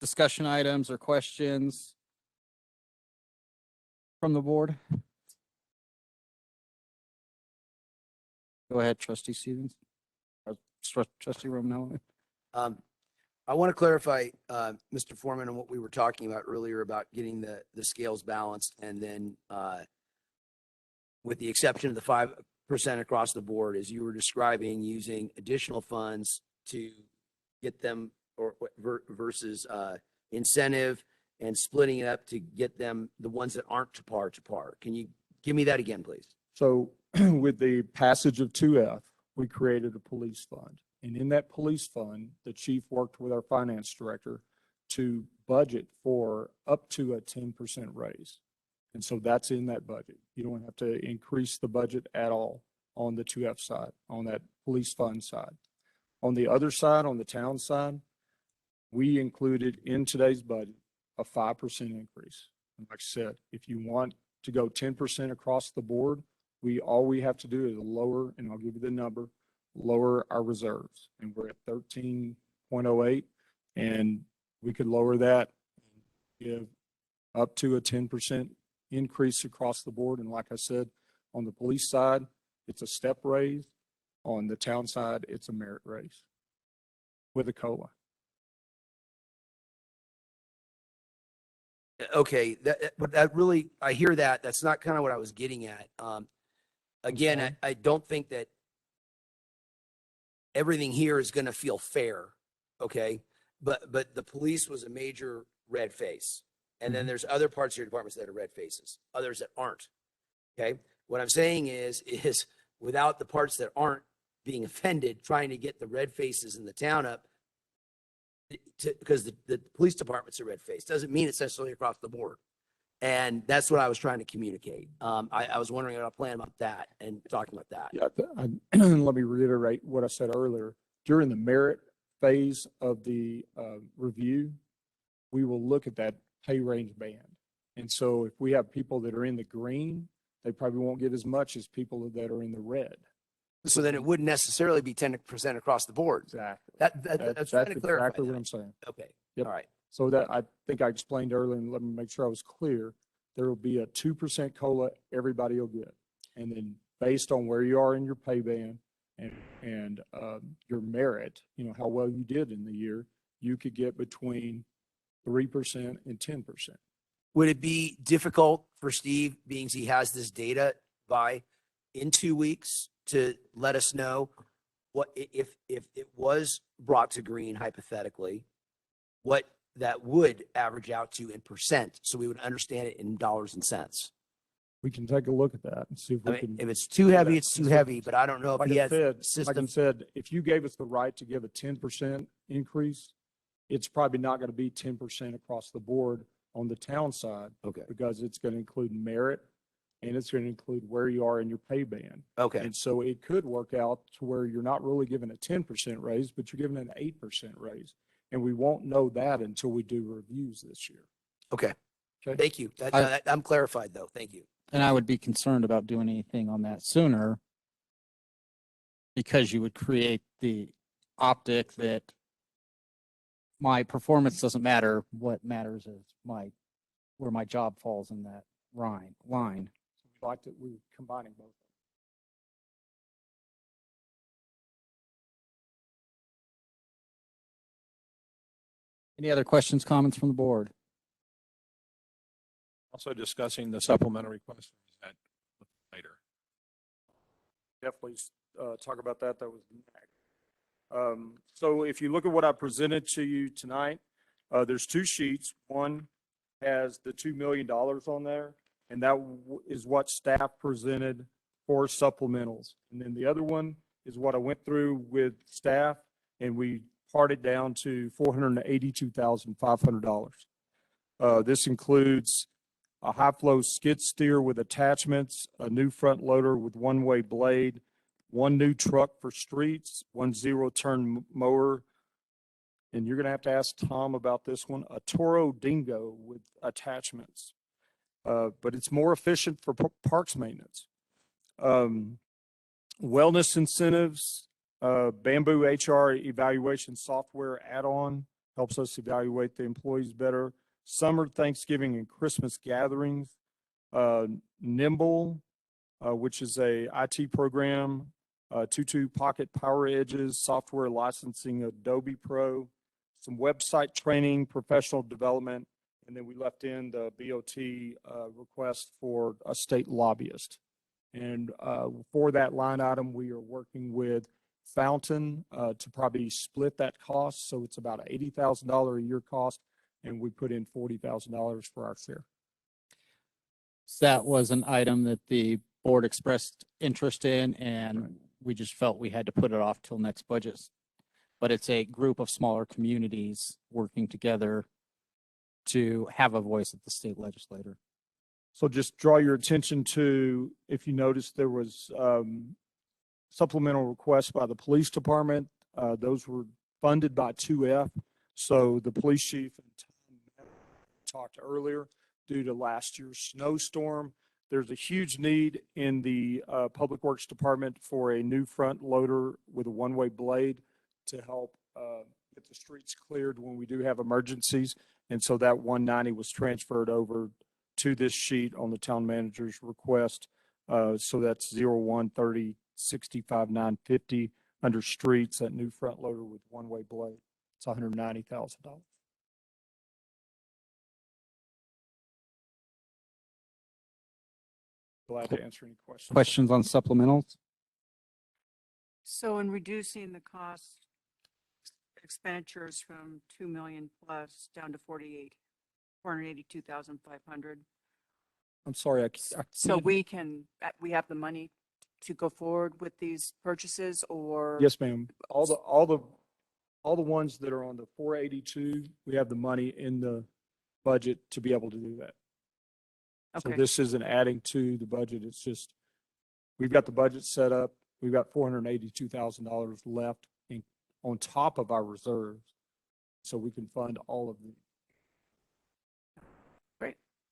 Speaker 1: discussion items or questions from the board? Go ahead, Trustee Stevens. Trustee Romanello.
Speaker 7: I want to clarify, Mr. Foreman, on what we were talking about earlier about getting the scales balanced, and then with the exception of the 5% across the board, as you were describing, using additional funds to get them, or versus incentive and splitting it up to get them, the ones that aren't to par. Can you give me that again, please?
Speaker 3: So with the passage of 2F, we created a police fund. And in that police fund, the chief worked with our finance director to budget for up to a 10% raise. And so that's in that budget. You don't have to increase the budget at all on the 2F side, on that police fund side. On the other side, on the town side, we included in today's budget a 5% increase. And like I said, if you want to go 10% across the board, all we have to do is lower, and I'll give you the number, lower our reserves. And we're at 13.08, and we could lower that, give up to a 10% increase across the board. And like I said, on the police side, it's a step raise. On the town side, it's a merit raise with a COLA.
Speaker 7: Okay, but that really, I hear that. That's not kind of what I was getting at. Again,
Speaker 3: sorry?
Speaker 7: I don't think that everything here is going to feel fair. Okay. But the police was a major red face. And then there's other parts of your departments that are red faces, others that aren't. Okay. What I'm saying is without the parts that aren't being offended, trying to get the red faces in the town up, because the police department's a red face doesn't mean it's necessarily across the board. And that's what I was trying to communicate. I was wondering about a plan about that and talking about that.
Speaker 3: Yeah, let me reiterate what I said earlier. During the merit phase of the review, we will look at that pay range band. And so if we have people that are in the green, they probably won't get as much as people that are in the red.
Speaker 7: So then it wouldn't necessarily be 10% across the board.
Speaker 3: Exactly.
Speaker 7: That's trying to clarify
Speaker 3: exactly what
Speaker 7: that.
Speaker 3: I'm saying.
Speaker 7: Okay.
Speaker 3: Yep.
Speaker 7: All right.
Speaker 3: So that I think I explained earlier, and let me make sure I was clear. There will be a 2% COLA everybody will get. And then based on where you are in your pay band and your merit, you know, how well you did in the year, you could get between 3% and 10%.
Speaker 7: Would it be difficult for Steve, being he has this data in 2 weeks, to let us know what, if it was brought to green, hypothetically, what that would average out to in percent, so we would understand it in dollars and cents?
Speaker 3: We can take a look at that and see if
Speaker 7: I
Speaker 3: we
Speaker 7: mean,
Speaker 3: can.
Speaker 7: if it's too heavy,
Speaker 3: that.
Speaker 7: it's too heavy, but I don't know if
Speaker 3: Like
Speaker 7: he
Speaker 3: I
Speaker 7: has
Speaker 3: said, like I
Speaker 7: systems.
Speaker 3: said, if you gave us the right to give a 10% increase, it's probably not going to be 10% across the board on the town side.
Speaker 7: Okay.
Speaker 3: Because it's going to include merit and it's going to include where you are in your pay band.
Speaker 7: Okay.
Speaker 3: And so it could work out to where you're not really given a 10% raise, but you're given an 8% raise. And we won't know that until we do reviews this year.
Speaker 7: Okay.
Speaker 3: Okay.
Speaker 7: Thank you. I'm clarified though. Thank you.
Speaker 1: And I would be concerned about doing anything on that sooner because you would create the optic that my performance doesn't matter. What matters is where my job falls in that line.
Speaker 3: We'd like to, we're combining both.
Speaker 1: Any other questions, comments from the board?
Speaker 6: Also discussing the supplementary questions that later.
Speaker 3: Definitely talk about that. That was next. So if you look at what I presented to you tonight, there's two sheets. One has the $2 million on there, and that is what staff presented for supplementals. And then the other one is what I went through with staff, and we parted down to $482,500. This includes a high-flow skid steer with attachments, a new front loader with one-way blade, one new truck for streets, one zero-turn mower, and you're going to have to ask Tom about this one, a Toro Dingo with attachments. But it's more efficient for parks maintenance. Wellness incentives, Bamboo HR evaluation software add-on helps us evaluate the employees better. Summer, Thanksgiving, and Christmas gatherings. Nimble, which is a IT program. 22 Pocket Power Edges, software licensing, Adobe Pro. Some website training, professional development, and then we left in the BOT request for a state lobbyist. And for that line item, we are working with Fountain to probably split that cost. So it's about an $80,000 a year cost. and we put in $40,000 for our share.
Speaker 1: That was an item that the board expressed interest in, and we just felt we had to put it off till next budget. But it's a group of smaller communities working together to have a voice at the state legislature.
Speaker 3: So just draw your attention to, if you notice, there was supplemental requests by the police department. Those were funded by 2F. So the police chief and Tom talked earlier, due to last year's snowstorm, there's a huge need in the Public Works Department for a new front loader with a one-way blade to help get the streets cleared when we do have emergencies. And so that 190 was transferred over to this sheet on the town manager's request. So that's 0130 65 950 under streets, that new front loader with one-way blade. It's $190,000. Glad to answer any questions.
Speaker 1: Questions on supplementals?
Speaker 8: So in reducing the cost expenditures from 2 million plus down to 482,500.
Speaker 3: I'm sorry. I
Speaker 8: So
Speaker 3: can't-
Speaker 8: we have the money to go forward with these purchases, or?
Speaker 3: Yes, ma'am. All the ones that are on the 482, we have the money in the budget to be able to do that. So
Speaker 8: Okay,
Speaker 3: this isn't adding to the budget. It's just, we've got the budget set up. We've got $482,000 left on top of our reserves. So we can fund all of them.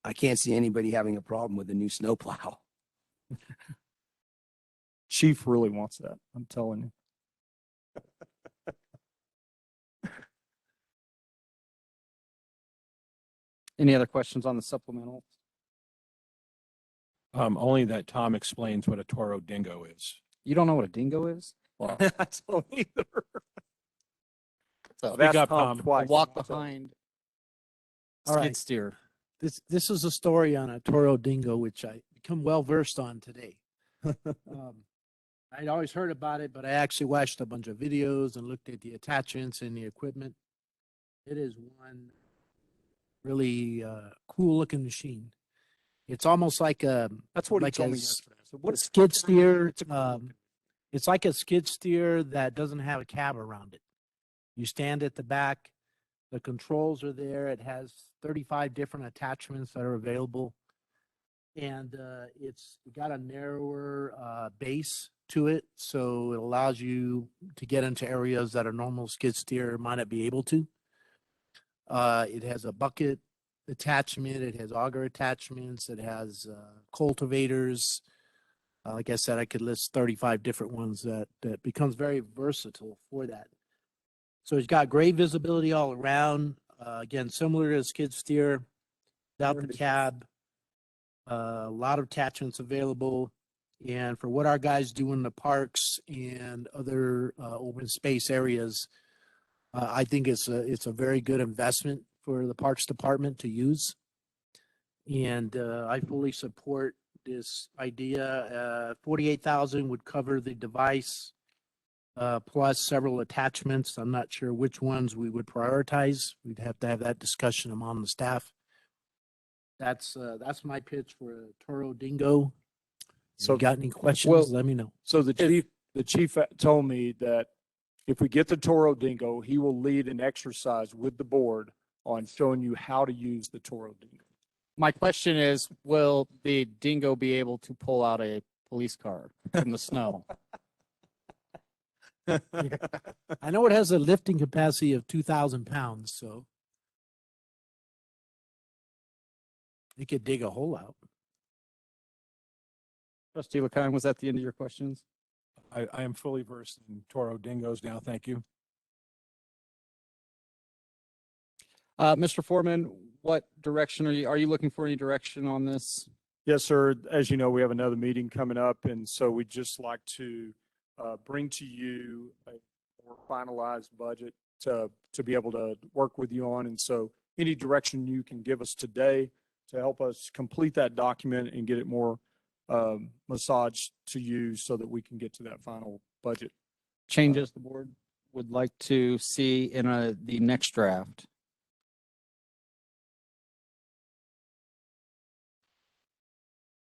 Speaker 7: I can't see anybody having a problem with a new snowplow.
Speaker 3: Chief really wants that. I'm telling you.
Speaker 1: Any other questions on the supplemental?
Speaker 6: Only that Tom explains what a Toro Dingo is.
Speaker 1: You don't know what a dingo is? Well,
Speaker 3: I don't either.
Speaker 1: so
Speaker 3: I've asked
Speaker 6: up,
Speaker 3: Tom
Speaker 6: Tom.
Speaker 1: a
Speaker 3: twice.
Speaker 1: walk
Speaker 3: What's that?
Speaker 1: behind
Speaker 4: All
Speaker 1: skid
Speaker 4: right.
Speaker 1: steer.
Speaker 4: This is a story on a Toro Dingo, which I become well versed on today. I'd always heard about it, but I actually watched a bunch of videos and looked at the attachments and the equipment. It is one really cool looking machine. It's almost like a
Speaker 3: That's what he
Speaker 4: like
Speaker 3: told me
Speaker 4: a
Speaker 3: yesterday. I said,
Speaker 4: a
Speaker 3: what is
Speaker 4: skid steer.
Speaker 3: It's a cool
Speaker 4: It's like a skid steer that doesn't have a cab around it. You stand at the back, the controls are there. It has 35 different attachments that are available. And it's got a narrower base to it. So it allows you to get into areas that a normal skid steer might not be able to. It has a bucket attachment. It has auger attachments. It has cultivators. Like I said, I could list 35 different ones that becomes very versatile for that. So it's got great visibility all around. Again, similar to a skid steer, without the cab. A lot of attachments available. And for what our guys do in the parks and other open space areas, I think it's a very good investment for the Parks Department to use. And I fully support this idea. 48,000 would cover the device plus several attachments. I'm not sure which ones we would prioritize. We'd have to have that discussion among the staff. That's my pitch for Toro Dingo. So, you got any questions?
Speaker 3: well-
Speaker 4: Let me know.
Speaker 3: So the chief told me that if we get the Toro Dingo, he will lead an exercise with the board on showing you how to use the Toro Dingo.
Speaker 1: My question is, will the dingo be able to pull out a police car from the snow?
Speaker 4: I know it has a lifting capacity of 2,000 pounds, so it could dig a hole out.
Speaker 1: Trustee LeCon, was that the end of your questions?
Speaker 6: I am fully versed in Toro Dingoes now. Thank you.
Speaker 1: Mr. Foreman, what direction are you looking for any direction on this?
Speaker 3: Yes, sir. As you know, we have another meeting coming up, and so we'd just like to bring to you a more finalized budget to be able to work with you on. And so any direction you can give us today to help us complete that document and get it more massaged to you so that we can get to that final budget.
Speaker 1: Changes the board would like to see in the next draft?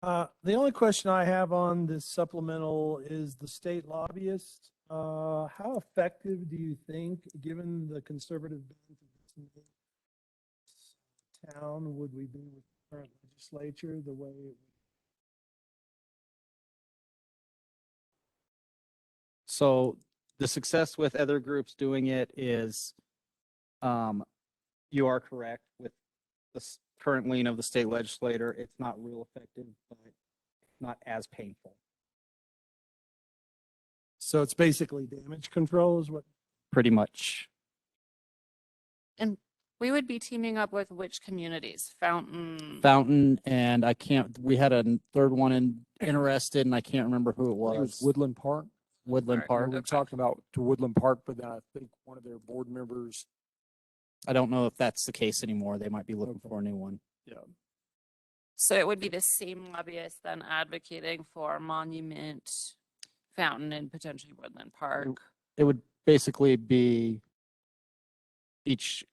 Speaker 4: The only question I have on this supplemental is the state lobbyist. How effective do you think, given the conservative bent of this town, would we be with the current legislature the way it
Speaker 1: So the success with other groups doing it is, you are correct with the current lean of the state legislator. It's not real effective, but not as painful.
Speaker 4: So it's basically damage control is what?
Speaker 1: Pretty much.
Speaker 9: And we would be teaming up with which communities?
Speaker 1: Fountain, and I can't, we had a third one interested, and I can't remember who it
Speaker 3: I think it was
Speaker 1: was.
Speaker 3: Woodland Park.
Speaker 1: Woodland
Speaker 9: Park.
Speaker 3: We
Speaker 1: Park.
Speaker 3: were talking about to Woodland Park, but then I think one of their board members,
Speaker 1: I don't know if that's the case anymore. They might be looking
Speaker 3: Okay.
Speaker 1: for a new one.
Speaker 3: yeah,
Speaker 9: So it would be the same lobbyists then advocating for Monument, Fountain, and potentially Woodland Park.
Speaker 1: It would basically be each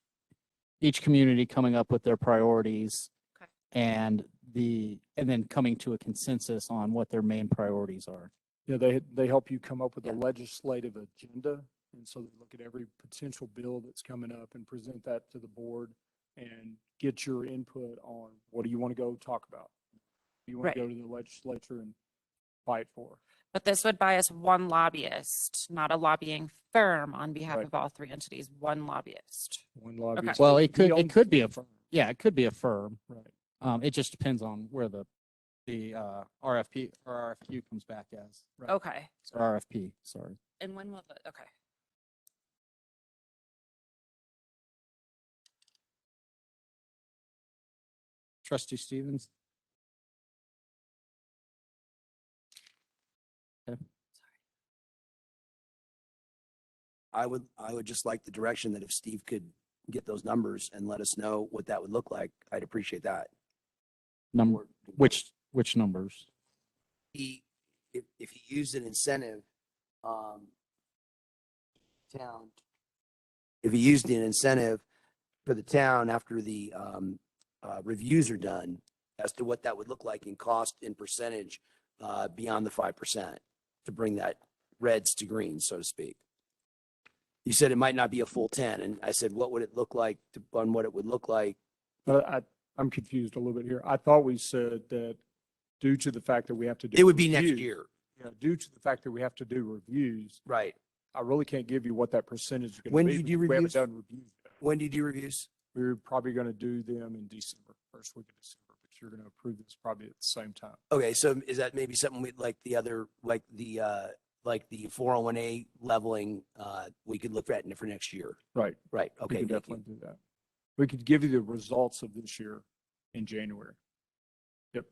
Speaker 1: community coming up with their priorities
Speaker 9: Okay.
Speaker 1: and then coming to a consensus on what their main priorities are.
Speaker 3: yeah, they help you come up with a
Speaker 1: Yeah.
Speaker 3: legislative agenda. And so they look at every potential bill that's coming up and present that to the board and get your input on what do you want to go talk about? Do you want to
Speaker 9: Right.
Speaker 3: go to the legislature and fight for?
Speaker 9: But this would buy us one lobbyist, not a lobbying firm on behalf
Speaker 3: Right.
Speaker 9: of all three entities, one lobbyist.
Speaker 3: One lobbyist.
Speaker 1: Well,
Speaker 3: He
Speaker 1: it
Speaker 3: owns
Speaker 1: could be
Speaker 3: the
Speaker 1: a
Speaker 3: firm.
Speaker 1: Yeah, it could be a firm.
Speaker 3: Right.
Speaker 1: It just depends on where the RFP or RFQ comes back as.
Speaker 3: Right.
Speaker 9: Okay.
Speaker 1: Or RFP, sorry.
Speaker 9: And when will the, okay.
Speaker 1: Trustee Stevens?
Speaker 7: I would just like the direction that if Steve could get those numbers and let us know what that would look like, I'd appreciate that.
Speaker 1: Number,
Speaker 7: Or-
Speaker 1: which numbers?
Speaker 7: If he used an incentive, town, if he used an incentive for the town after the, reviews are done as to what that would look like in cost and percentage, beyond the 5% to bring that reds to greens, so to speak. You said it might not be a full 10, and I said, what would it look like on what it would look like?
Speaker 3: I'm confused a little bit here. I thought we said that due to the fact that we have to do.
Speaker 7: It would be next
Speaker 3: reviews-
Speaker 7: year,
Speaker 3: Yeah, due to the fact that we have to do reviews,
Speaker 7: right?
Speaker 3: I really can't give you what that percentage is going to be.
Speaker 7: When do you do
Speaker 3: because we haven't
Speaker 7: reviews?
Speaker 3: done reviews yet.
Speaker 7: When do you do reviews?
Speaker 3: We're probably going to do them in December, first week of December, but you're going to approve this probably at the same time.
Speaker 7: Okay, so is that maybe something we like the other, like the 401A leveling, we could look at for next year?
Speaker 3: Right.
Speaker 7: Right,
Speaker 3: We
Speaker 7: okay,
Speaker 3: can
Speaker 7: thank you.
Speaker 3: definitely do that. We could give you the results of this year in January. Yep.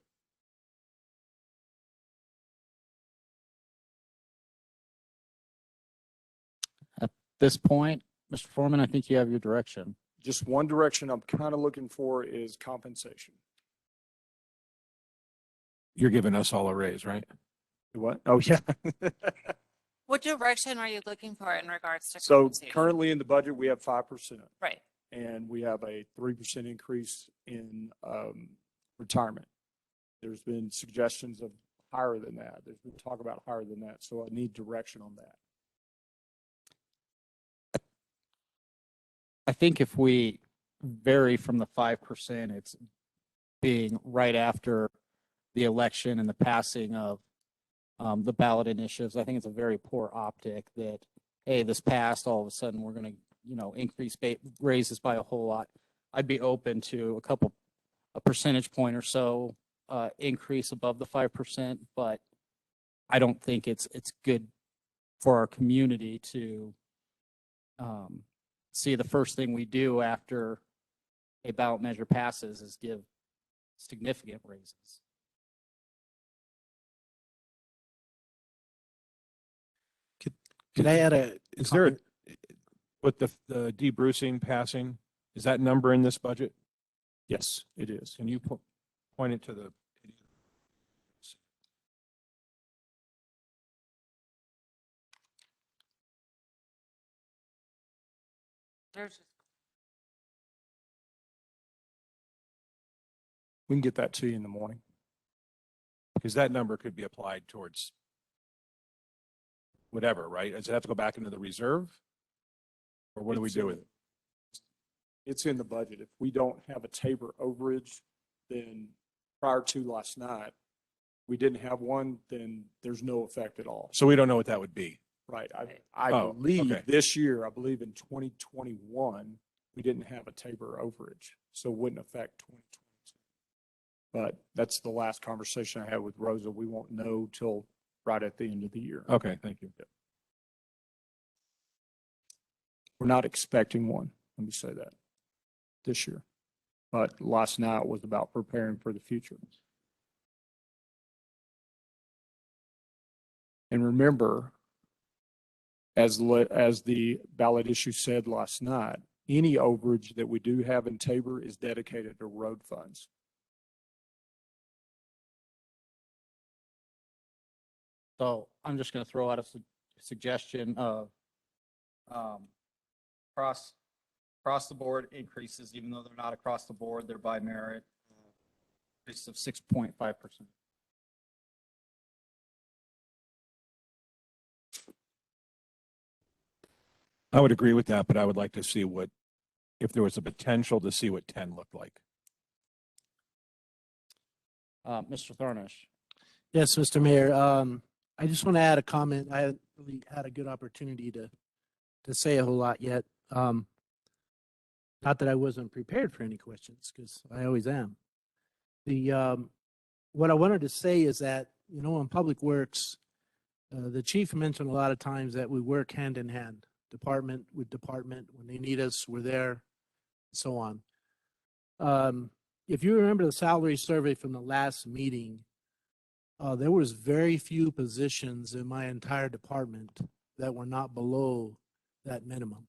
Speaker 1: At this point, Mr. Foreman, I think you have your direction.
Speaker 3: Just one direction I'm kind of looking for is compensation.
Speaker 6: You're giving us all a raise, right?
Speaker 3: What? Oh, yeah.
Speaker 9: What direction are you looking for in regards to
Speaker 3: So
Speaker 9: compensation?
Speaker 3: currently in the budget, we have 5%.
Speaker 9: Right.
Speaker 3: And we have a 3% increase in retirement. There's been suggestions of higher than that. There's been talk about higher than that. So I need direction on that.
Speaker 1: I think if we vary from the 5%, it's being right after the election and the passing of the ballot initiatives. I think it's a very poor optic that, hey, this passed, all of a sudden we're going to, increase raises by a whole lot. I'd be open to a percentage point or so increase above the 5%, but I don't think it's good for our community to see the first thing we do after a ballot measure passes is give significant raises.
Speaker 6: Could I add is there, with the debrucing passing, is that number in this budget?
Speaker 3: Yes, it is.
Speaker 6: Can you point it to the?
Speaker 9: There's just
Speaker 3: We can get that to you in the morning.
Speaker 6: Because that number could be applied towards whatever, right? Does it have to go back into the reserve? Or what do we do with it?
Speaker 3: It's in the budget. If we don't have a Tabor overage, then prior to last night, we didn't have one, then there's no effect at all.
Speaker 6: So we don't know what that would be.
Speaker 3: Right. I
Speaker 6: Oh,
Speaker 3: believe
Speaker 6: okay.
Speaker 3: this year, I believe in 2021, we didn't have a Tabor overage, so it wouldn't affect 2022. But that's the last conversation I had with Rosa. We won't know till right at the end of the year.
Speaker 6: Okay, thank you.
Speaker 3: We're not expecting one, let me say that, this year. But last night was about preparing for the future. And remember, as the ballot issue said last night, any overage that we do have in Tabor is dedicated to road funds.
Speaker 1: So I'm just going to throw out a suggestion of across the board increases, even though they're not across the board, they're by merit, increase of 6.5%.
Speaker 6: I would agree with that, but I would like to see what, if there was a potential to see what 10 looked like.
Speaker 1: Mr. Thornish.
Speaker 10: Yes, Mr. Mayor. I just want to add a comment. I haven't really had a good opportunity to say a whole lot yet. Not that I wasn't prepared for any questions, because I always am. What I wanted to say is that, you know, in Public Works, the chief mentioned a lot of times that we work hand in hand, department with department. When they need us, we're there, and so on. If you remember the salary survey from the last meeting, there was very few positions in my entire department that were not below that minimum.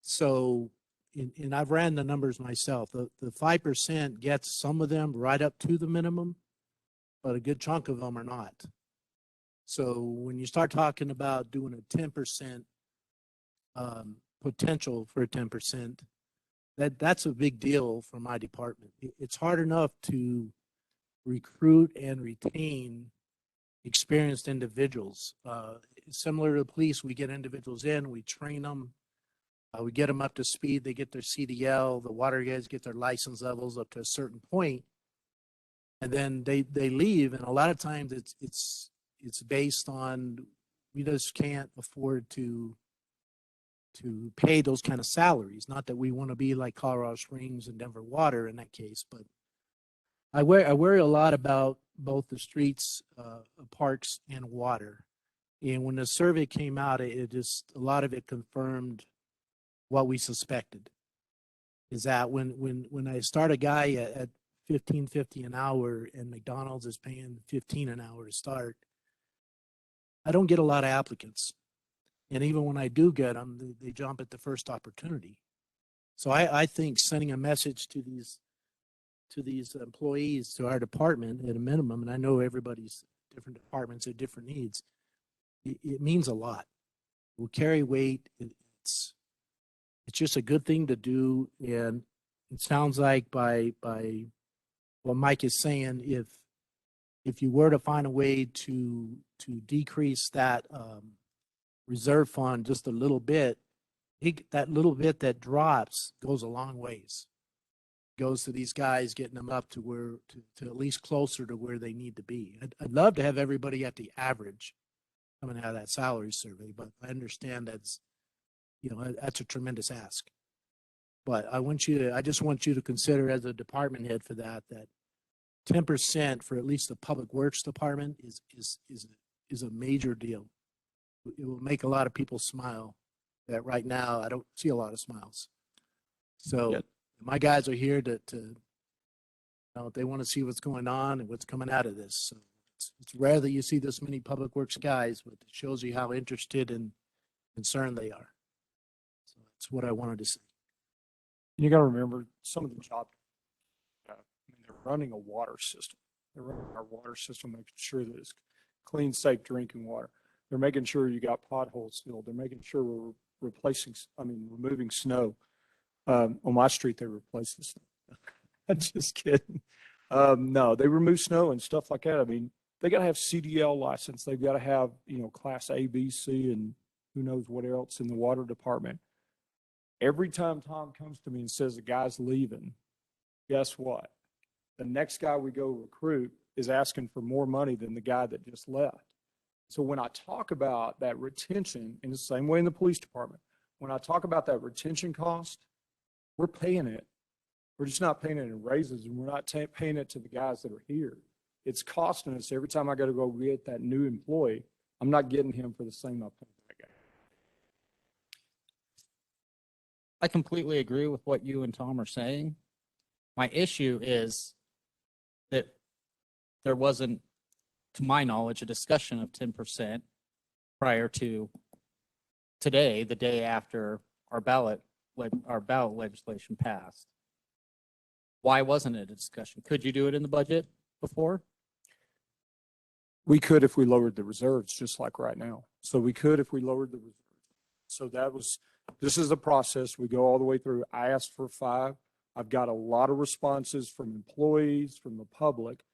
Speaker 10: So, and I've ran the numbers myself. The 5% gets some of them right up to the minimum, but a good chunk of them are not. So when you start talking about doing a 10% potential for a 10%, that's a big deal for my department. It's hard enough to recruit and retain experienced individuals. Similar to the police, we get individuals in, we train them, we get them up to speed, they get their CDL, the water guys get their license levels up to a certain point, and then they leave, and a lot of times it's based on, we just can't afford to pay those kind of salaries. Not that we want to be like Colorado Springs and Denver Water in that case, but I worry a lot about both the streets, parks, and water. And when the survey came out, it just, a lot of it confirmed what we suspected. Is that when I start a guy at $15.50 an hour and McDonald's is paying $15 an hour to start, I don't get a lot of applicants. And even when I do get them, they jump at the first opportunity. So I think sending a message to these employees, to our department at a minimum, and I know everybody's different departments have different needs, it means a lot. We'll carry weight. It's just a good thing to do. And it sounds like by what Mike is saying, if you were to find a way to decrease that reserve fund just a little bit, that little bit that drops goes a long ways. Goes to these guys, getting them up to at least closer to where they need to be. I'd love to have everybody at the average coming out of that salary survey, but I understand that's a tremendous ask. But I just want you to consider as a department head for that 10% for at least the Public Works Department is a major deal. It will make a lot of people smile. That right now I don't see a lot of smiles. So my guys are here to they want to see what's going on and what's coming out of this. So it's rare that you see this many Public Works guys, but it shows you how interested and concerned they are. So that's what I wanted to say.
Speaker 3: You got to remember some of the jobs. They're running a water system. They're running our water system, making sure that it's clean, safe drinking water. They're making sure you got potholes filled. They're making sure we're removing snow. On my street, they replaced the snow. I'm just kidding. No, they remove snow and stuff like that. I mean, they gotta have CDL license. They've gotta have, class A, B, C, and who knows what else in the water department. Every time Tom comes to me and says the guy's leaving, guess what? The next guy we go recruit is asking for more money than the guy that just left. So when I talk about that retention, in the same way in the police department, when I talk about that retention cost, we're paying it. We're just not paying it in raises, and we're not paying it to the guys that are here. It's costing us every time I got to go get that new employee. I'm not getting him for the same I'm paying that guy.
Speaker 1: I completely agree with what you and Tom are saying. My issue is that there wasn't, to my knowledge, a discussion of 10% prior to today, the day after our ballot legislation passed. Why wasn't it a discussion? Could you do it in the budget before?
Speaker 3: We could if we lowered the reserves, just like right now. So we could if we lowered the reserves. So this is a process. We go all the way through. I asked for 5. I've got a lot of responses from employees, from the public,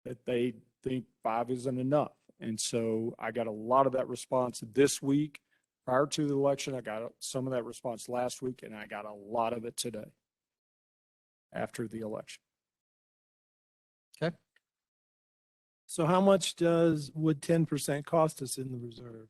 Speaker 3: that they think 5 isn't enough. And so I got a lot of that response this week. Prior to the election, I got some of that response last week, and I got a lot of it today after the election.
Speaker 1: Okay.
Speaker 4: So how much would 10% cost us in the reserve?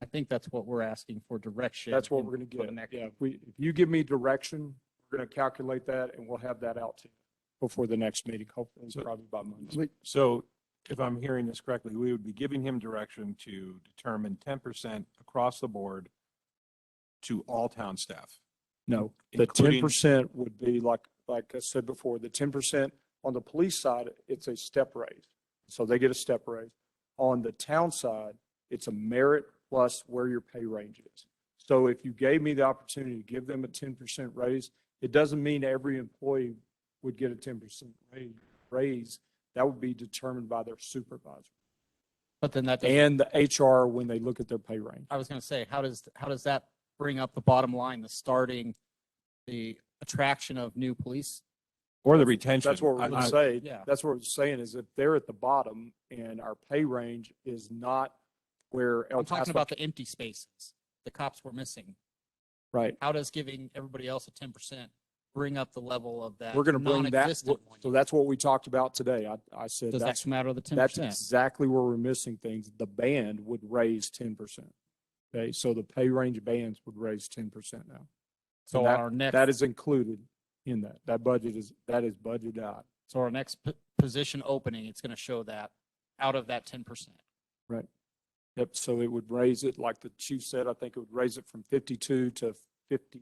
Speaker 1: I think that's what we're asking for, direction.
Speaker 3: That's what
Speaker 1: in-
Speaker 3: we're going to
Speaker 1: for the
Speaker 3: get.
Speaker 1: next-
Speaker 3: Yeah, if you give me direction, we're going to calculate that, and we'll have that out to you before the next meeting, hopefully,
Speaker 6: So-
Speaker 3: probably by Monday.
Speaker 6: So if I'm hearing this correctly, we would be giving him direction to determine 10% across the board to all town staff.
Speaker 3: No, the
Speaker 6: Including-
Speaker 3: 10% would be like I said before, the 10% on the police side, it's a step raise. So they get a step raise. On the town side, it's a merit plus where your pay range is. So if you gave me the opportunity to give them a 10% raise, it doesn't mean every employee would get a 10% raise. That would be determined by their supervisor
Speaker 1: But then that doesn't,
Speaker 3: and the HR when they look at their pay range.
Speaker 1: I was going to say, how does that bring up the bottom line, the attraction of new police?
Speaker 6: Or the retention.
Speaker 3: That's what we're going to say.
Speaker 1: yeah.
Speaker 3: That's what we're saying is if they're at the bottom and our pay range is not where El
Speaker 1: I'm talking
Speaker 3: Paso,
Speaker 1: about the empty spaces the cops were missing.
Speaker 3: right?
Speaker 1: How does giving everybody else a 10% bring up the level of that
Speaker 3: We're going to bring that.
Speaker 1: non-existent one?
Speaker 3: So that's what we talked about today. I said
Speaker 1: Does that
Speaker 3: that's,
Speaker 1: come out of the 10%?
Speaker 3: that's exactly where we're missing things. The band would raise 10%. Okay, so the pay range bands would raise 10% now.
Speaker 1: So
Speaker 3: And
Speaker 1: our next,
Speaker 3: that is included in that. That is budgeted out.
Speaker 1: so our next position opening, it's going to show that out of that 10%.
Speaker 3: Right. Yep. So it would raise it, like the chief said, I think it would raise it from 52 to 50.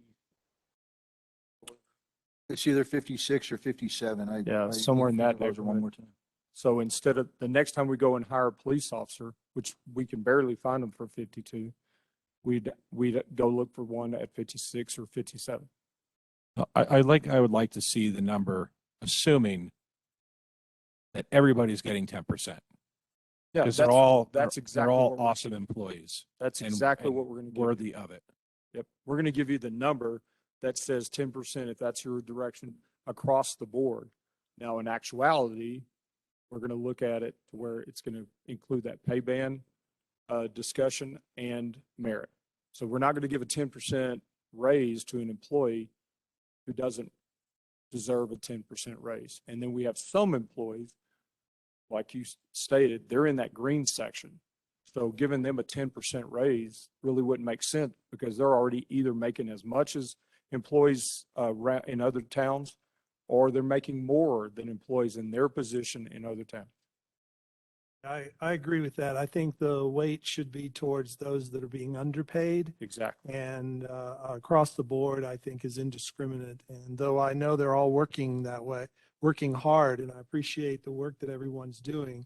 Speaker 5: It's either 56 or 57.
Speaker 3: Yeah, somewhere in that
Speaker 5: One
Speaker 3: neighborhood.
Speaker 5: more time.
Speaker 3: So instead of the next time we go and hire a police officer, which we can barely find them for 52, we'd go look for one at 56 or 57.
Speaker 6: I would like to see the number, assuming that everybody's getting 10%.
Speaker 3: Yeah,
Speaker 6: Because they're all
Speaker 3: exactly
Speaker 6: they're all
Speaker 3: what we're
Speaker 6: awesome
Speaker 3: doing.
Speaker 6: employees.
Speaker 3: That's
Speaker 6: and-
Speaker 3: exactly
Speaker 6: and
Speaker 3: what we're going to
Speaker 6: Worthy of it.
Speaker 3: Yep. We're going to give you the number that says 10% if that's your direction across the board. Now, in actuality, we're going to look at it to where it's going to include that pay band discussion and merit. So we're not going to give a 10% raise to an employee who doesn't deserve a 10% raise. And then we have some employees, like you stated, they're in that green section. So giving them a 10% raise really wouldn't make sense because they're already either making as much as employees in other towns, or they're making more than employees in their position in other towns.
Speaker 4: I agree with that. I think the weight should be towards those that are being underpaid.
Speaker 3: Exactly.
Speaker 4: And across the board, I think is indiscriminate. And though I know they're all working that way, working hard, and I appreciate the work that everyone's doing,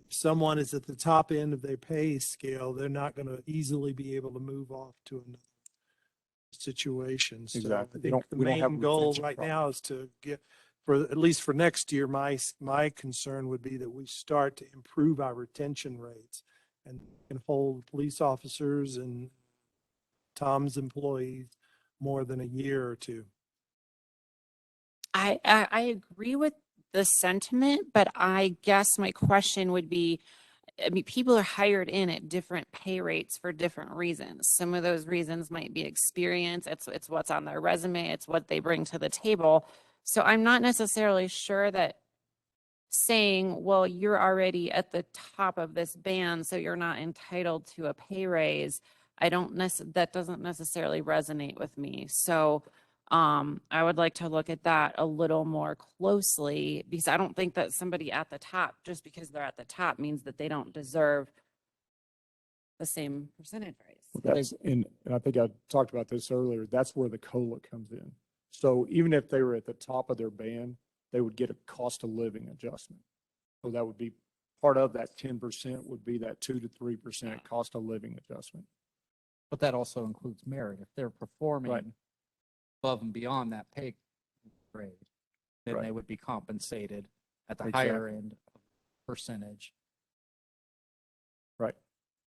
Speaker 4: if someone is at the top end of their pay scale, they're not going to easily be able to move off to another situation. So
Speaker 3: Exactly.
Speaker 4: I
Speaker 3: We don't-
Speaker 4: think the
Speaker 3: we don't have
Speaker 4: main goal
Speaker 3: retention
Speaker 4: right
Speaker 3: problems.
Speaker 4: now is to get, for at least for next year, my concern would be that we start to improve our retention rates and hold police officers and Tom's employees more than a year or two.
Speaker 9: I agree with the sentiment, but I guess my question would be, I mean, people are hired in at different pay rates for different reasons. Some of those reasons might be experience. It's what's on their resume. It's what they bring to the table. So I'm not necessarily sure that saying, well, you're already at the top of this band, so you're not entitled to a pay raise. That doesn't necessarily resonate with me. So I would like to look at that a little more closely, because I don't think that somebody at the top, just because they're at the top, means that they don't deserve the same percentage raise.
Speaker 3: That's, and I think I talked about this earlier, that's where the COLA comes in. So even if they were at the top of their band, they would get a cost of living adjustment. So that would be part of that 10% would be that 2 to 3% cost of living adjustment.
Speaker 1: But that also includes merit. If they're performing above and beyond that pay grade, then
Speaker 3: Right.
Speaker 1: they would be compensated at the higher
Speaker 3: Exactly.
Speaker 1: end of percentage.
Speaker 3: Right.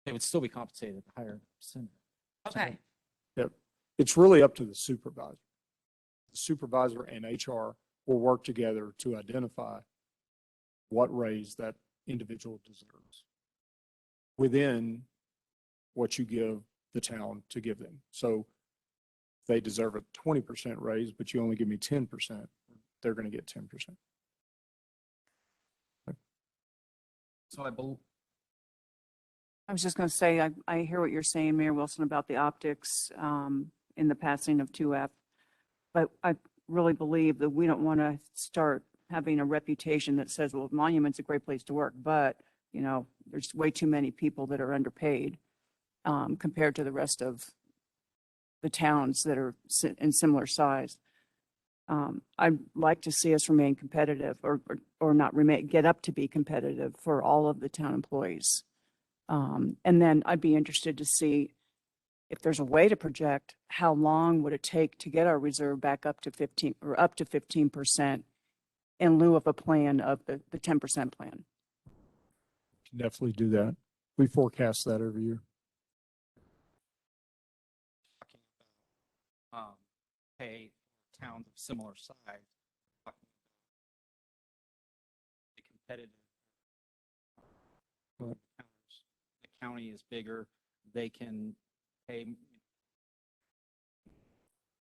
Speaker 1: They would still be compensated at the higher percentage.
Speaker 9: Okay.
Speaker 3: Yep. It's really up to the supervisor. The supervisor and HR will work together to identify what raise that individual deserves within what you give the town to give them. So if they deserve a 20% raise, but you only give me 10%, they're going to get 10%.
Speaker 1: So I believe.
Speaker 8: I was just going to say, I hear what you're saying, Mayor Wilson, about the optics in the passing of 2F. But I really believe that we don't want to start having a reputation that says, well, Monument's a great place to work, but, you know, there's way too many people that are underpaid compared to the rest of the towns that are in similar size. I'd like to see us remain competitive or not remain, get up to be competitive for all of the town employees. And then I'd be interested to see if there's a way to project how long would it take to get our reserve back up to 15% in lieu of a plan of the 10% plan.
Speaker 3: Can definitely do that. We forecast that every year.
Speaker 1: Talking about pay towns of similar size, talking about the competitive.
Speaker 3: Right.
Speaker 1: The county is bigger, they can pay,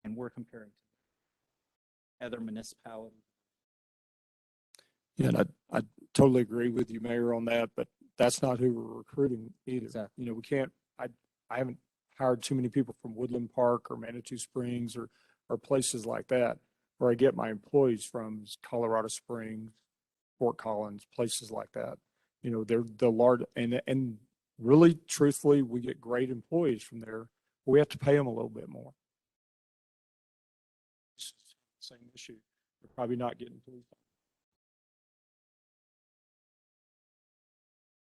Speaker 1: and we're comparing to other municipalities.
Speaker 3: Yeah, and I totally agree with you, Mayor, on that, but that's not who we're recruiting either.
Speaker 1: Exactly.
Speaker 3: You know, we can't, I haven't hired too many people from Woodland Park or Manitou Springs or places like that. Where I get my employees from is Colorado Springs, Fort Collins, places like that. You know, they're the large, and really truthfully, we get great employees from there. But we have to pay them a little bit more. Same issue. They're probably not getting police.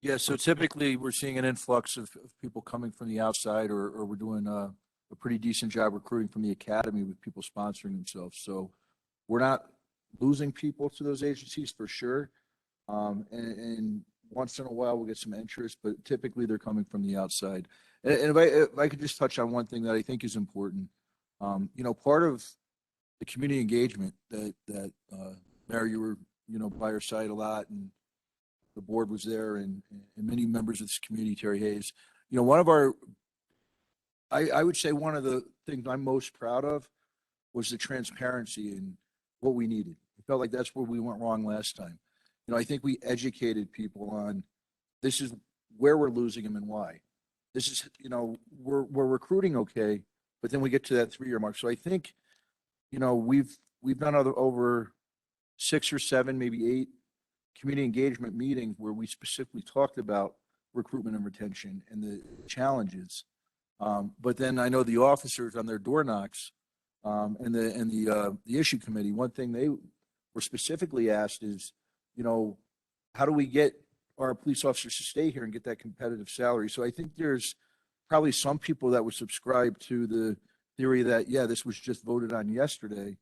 Speaker 5: Yeah, so typically we're seeing an influx of people coming from the outside, or we're doing a pretty decent job recruiting from the academy with people sponsoring themselves. So we're not losing people to those agencies for sure. And once in a while we'll get some interest, but typically they're coming from the outside. And if I could just touch on one thing that I think is important, you know, part of the community engagement that Mary, you were, you know, by our side a lot, and the board was there, and many members of this community, Terry Hayes, you know, one of our, I would say one of the things I'm most proud of was the transparency in what we needed. I felt like that's where we went wrong last time. You know, I think we educated people on this is where we're losing them and why. This is, you know, we're recruiting okay, but then we get to that 3-year mark. So I think, you know, we've done over 6 or 7, maybe 8 community engagement meetings where we specifically talked about recruitment and retention and the challenges. But then I know the officers on their door knocks and the issue committee, one thing they were specifically asked is, you know, how do we get our police officers to stay here and get that competitive salary? So I think there's probably some people that would subscribe to the theory that, yeah, this was just voted on yesterday.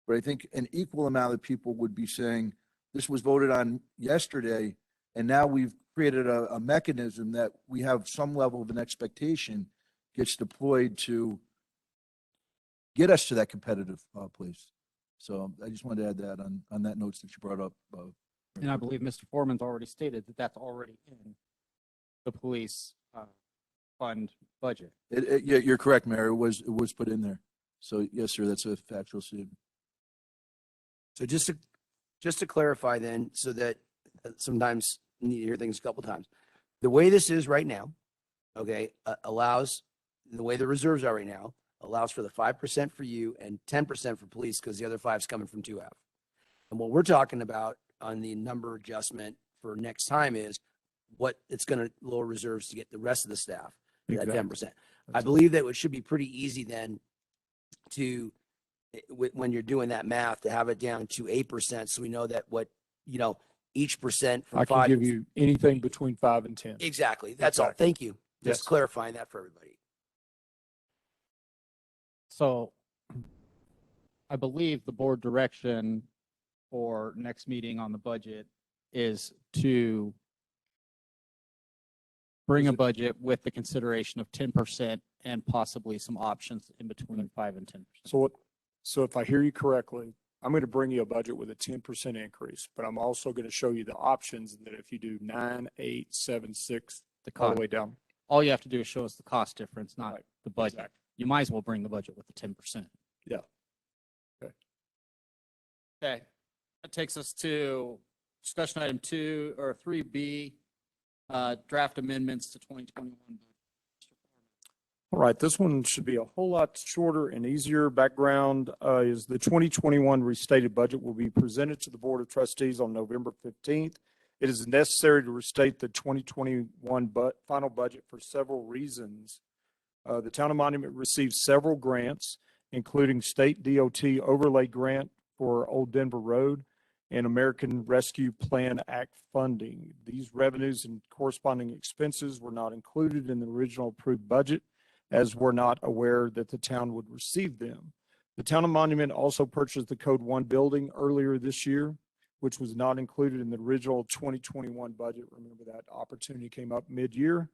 Speaker 5: But I think an equal amount of people would be saying this was voted on yesterday, and now we've created a mechanism that we have some level of an expectation gets deployed to get us to that competitive place. So I just wanted to add that on that notes that you brought up.
Speaker 1: And I believe Mr. Foreman's already stated that that's already in the police fund budget.
Speaker 5: Yeah, you're correct, Mayor. It was put in there. So yes, sir, that's a factual statement.
Speaker 7: So just to clarify then, so that sometimes you need to hear things a couple times. The way this is right now, okay, allows, the way the reserves are right now, allows for the 5% for you and 10% for police because the other 5's coming from 2F. And what we're talking about on the number adjustment for next time is what it's going to lower reserves to get the rest of the staff to that 10%. I believe that it should be pretty easy then to, when you're doing that math, to have it down to 8%. So we know that what, each percent from
Speaker 3: I can
Speaker 7: 5.
Speaker 3: give you anything between 5 and 10.
Speaker 7: Exactly. That's all.
Speaker 3: Exactly.
Speaker 7: Thank you. Just
Speaker 3: Yes.
Speaker 7: clarifying that for everybody.
Speaker 1: So I believe the board direction for next meeting on the budget is to bring a budget with the consideration of 10% and possibly some options in between 5 and 10%.
Speaker 3: So if I hear you correctly, I'm going to bring you a budget with a 10% increase, but I'm also going to show you the options that if you do 9, 8, 7, 6,
Speaker 1: The
Speaker 3: all
Speaker 1: cost,
Speaker 3: the way down.
Speaker 1: all you have to do is show us the cost difference, not
Speaker 3: Right.
Speaker 1: the budget.
Speaker 3: Exactly.
Speaker 1: You might as well bring the budget with the 10%.
Speaker 3: Yeah. Okay.
Speaker 1: Okay. That takes us to discussion item 2 or 3B, draft amendments to 2021.
Speaker 3: All right, this one should be a whole lot shorter and easier. Background is the 2021 restated budget will be presented to the Board of Trustees on November 15th. It is necessary to restate the 2021 final budget for several reasons. The Town of Monument received several grants, including State DOT overlay grant for Old Denver Road and American Rescue Plan Act funding. These revenues and corresponding expenses were not included in the original approved budget, as we're not aware that the town would receive them. The Town of Monument also purchased the Code 1 building earlier this year, which was not included in the original 2021 budget. Remember that opportunity came up mid-year.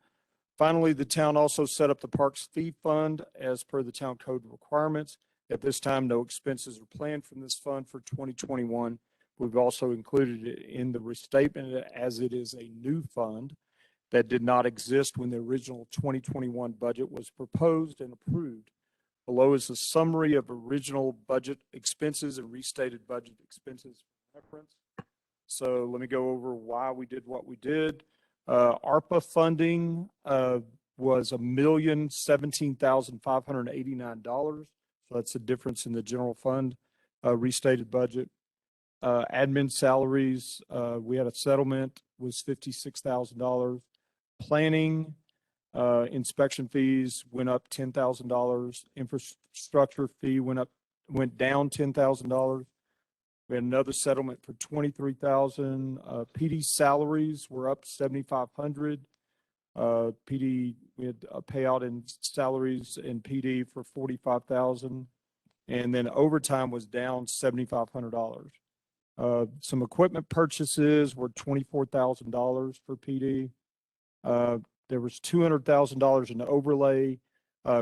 Speaker 3: Finally, the town also set up the Parks Fee Fund as per the town code requirements. At this time, no expenses are planned from this fund for 2021. We've also included it in the restatement as it is a new fund that did not exist when the original 2021 budget was proposed and approved. Below is a summary of original budget expenses and restated budget expenses for reference. So let me go over why we did what we did. ARPA funding was $1,017,589. So that's the difference in the general fund restated budget. Admin salaries, we had a settlement, was $56,000. Planning, inspection fees went up $10,000. Infrastructure fee went down $10,000. We had another settlement for $23,000. PD salaries were up $7,500. PD, we had a payout in salaries in PD for $45,000. And then overtime was down $7,500. Some equipment purchases were $24,000 for PD. There was $200,000 in overlay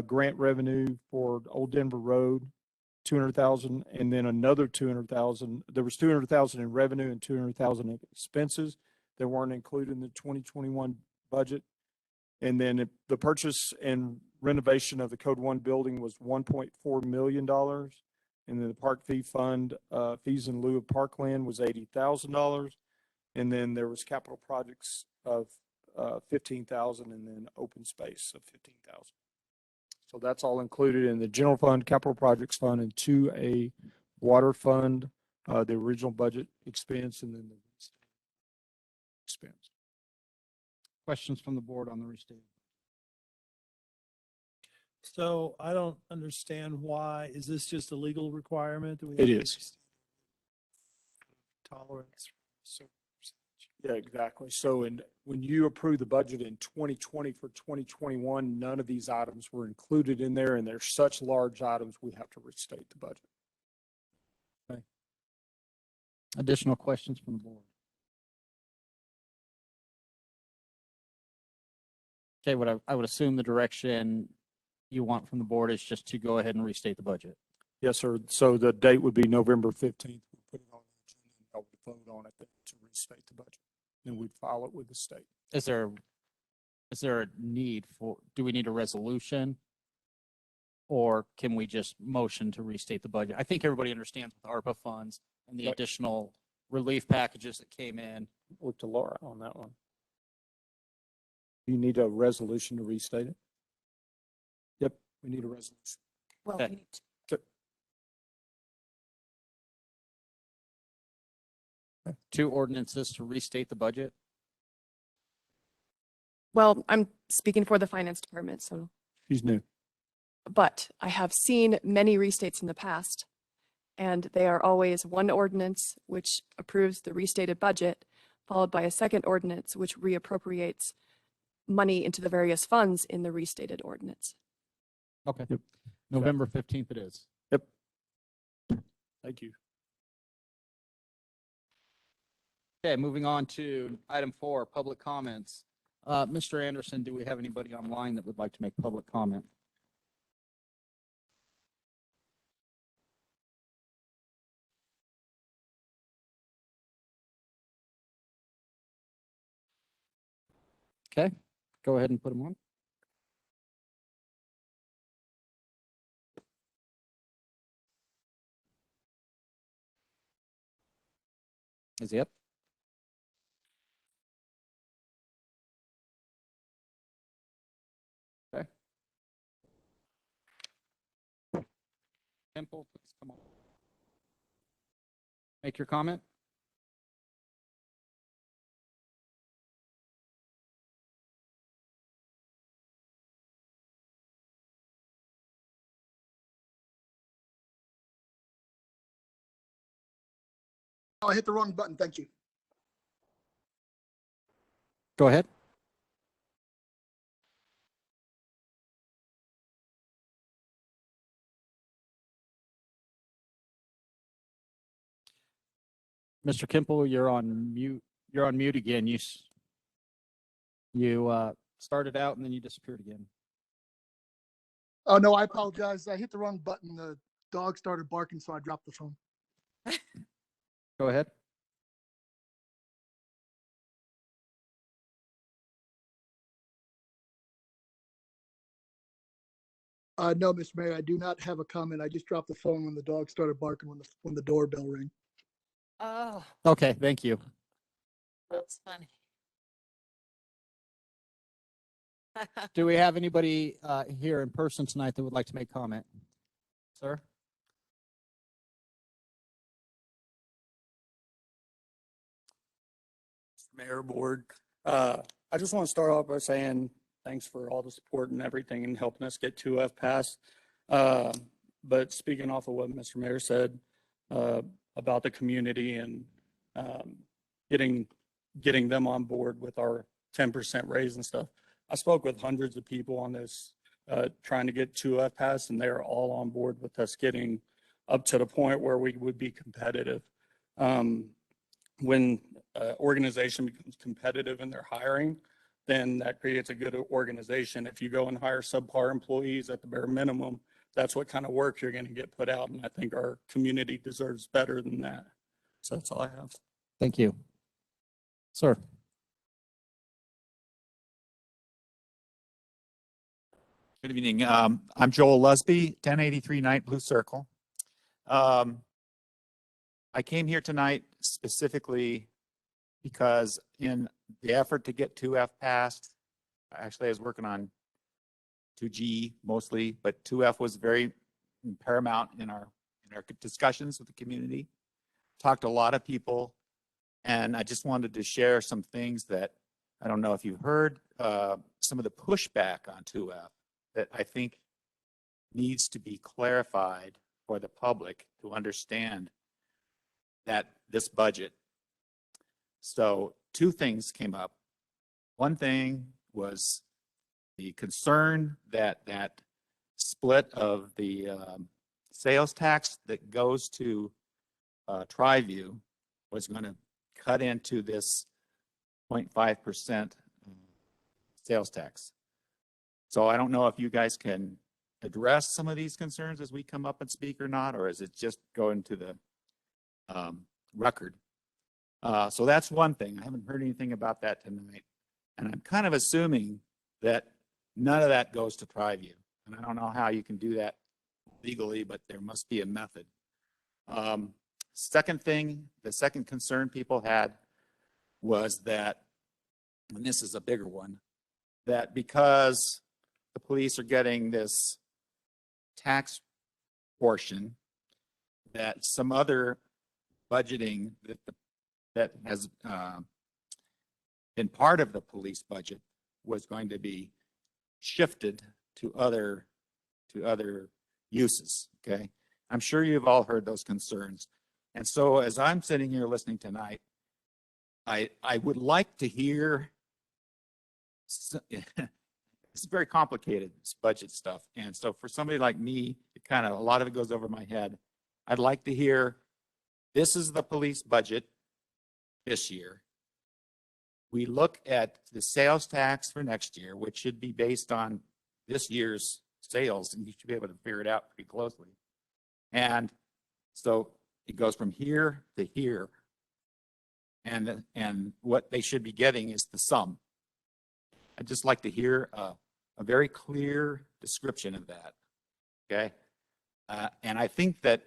Speaker 3: grant revenue for Old Denver Road, $200,000, and then another $200,000. There was $200,000 in revenue and $200,000 in expenses that weren't included in the 2021 budget. And then the purchase and renovation of the Code 1 building was $1.4 million. And then the park fee fund, fees in lieu of parkland was $80,000. And then there was capital projects of $15,000 and then open space of $15,000. So that's all included in the general fund, capital projects fund, and 2A water fund, the original budget expense, and then the expense.
Speaker 1: Questions from the board on the restated?
Speaker 4: So I don't understand why, is this just a legal requirement that we?
Speaker 3: It
Speaker 4: have to
Speaker 3: is.
Speaker 4: Tolerance.
Speaker 3: Yeah, exactly. So when you approve the budget in 2020 for 2021, none of these items were included in there, and they're such large items, we have to restate the budget. Okay.
Speaker 1: Additional questions from the board? Okay, what I would assume the direction you want from the board is just to go ahead and restate the budget.
Speaker 3: Yes, sir. So the date would be November 15th. We'll put it on the agenda and y'all would vote on it then to restate the budget. Then we'd file it with the state.
Speaker 1: Is there a need for, do we need a resolution? Or can we just motion to restate the budget? I think everybody understands with ARPA funds and the
Speaker 3: Right.
Speaker 1: additional relief packages that came in.
Speaker 3: Look to Laura on that one. You need a resolution to restate it? Yep, we need a resolution.
Speaker 9: Well,
Speaker 1: Okay.
Speaker 9: we need to-
Speaker 1: Two ordinances to restate the budget.
Speaker 2: Well, I'm speaking for the finance department, so,
Speaker 3: She's new.
Speaker 2: but I have seen many restates in the past. And they are always one ordinance which approves the restated budget, followed by a second ordinance which reappropriates money into the various funds in the restated ordinance.
Speaker 1: Okay.
Speaker 3: Yep.
Speaker 1: November 15th it is.
Speaker 3: Yep. Thank you.
Speaker 1: Okay, moving on to item 4, public comments. Mr. Anderson, do we have anybody online that would like to make public comment? Okay, go ahead and put them on. Is he up? Okay. Temple, please come on. Make your comment.
Speaker 11: Oh, I hit the wrong button. Thank you.
Speaker 1: Go ahead. Mr. Kimple, you're on mute. You're on mute again. You started out and then you disappeared again.
Speaker 11: Oh, no, I apologize. I hit the wrong button. The dog started barking, so I dropped the phone.
Speaker 1: Go ahead.
Speaker 11: No, Mr. Mayor, I do not have a comment. I just dropped the phone when the dog started barking when the doorbell rang.
Speaker 9: Oh,
Speaker 1: Okay, thank you.
Speaker 9: that's funny.
Speaker 1: Do we have anybody here in person tonight that would like to make comment? Sir?
Speaker 12: Mayor, Board. I just want to start off by saying thanks for all the support and everything and helping us get 2F passed. But speaking off of what Mr. Mayor said about the community and getting them on board with our 10% raise and stuff, I spoke with hundreds of people on this trying to get 2F passed, and they're all on board with us getting up to the point where we would be competitive. When organization becomes competitive in their hiring, then that creates a good organization. If you go and hire subpar employees at the bare minimum, that's what kind of work you're going to get put out. And I think our community deserves better than that. So that's all I have.
Speaker 1: Thank you. Sir?
Speaker 13: Good evening. I'm Joel Lusby, 1083 Night Blue Circle. I came here tonight specifically because in the effort to get 2F passed, actually I was working on 2G mostly, but 2F was very paramount in our discussions with the community. Talked to a lot of people, and I just wanted to share some things that I don't know if you heard some of the pushback on 2F that I think needs to be clarified for the public to understand that this budget. So 2 things came up. One thing was the concern that that split of the sales tax that goes to Triview was going to cut into this 0.5% sales tax. So I don't know if you guys can address some of these concerns as we come up and speak or not, or is it just going to the record? So that's one thing. I haven't heard anything about that tonight. And I'm kind of assuming that none of that goes to Triview. And I don't know how you can do that legally, but there must be a method. Second thing, the second concern people had was that, and this is a bigger one, that because the police are getting this tax portion, that some other budgeting that has been part of the police budget was going to be shifted to other uses. Okay, I'm sure you've all heard those concerns, and so as I'm sitting here listening tonight, I would like to hear. It's very complicated, this budget stuff, and so for somebody like me, it kind of a lot of it goes over my head. I'd like to hear, this is the police budget this year. We look at the sales tax for next year, which should be based on this year's sales, and you should be able to figure it out pretty closely. And so it goes from here to here. And what they should be getting is the sum. I'd just like to hear a very clear description of that. Okay. And I think that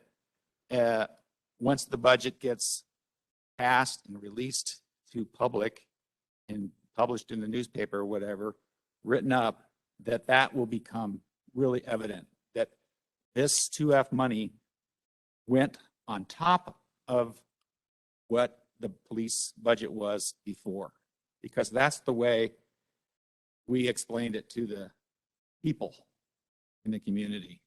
Speaker 13: once the budget gets passed and released to public and published in the newspaper or whatever, written up, that will become really evident that this 2F money went on top of what the police budget was before, because that's the way we explained it to the people in the community.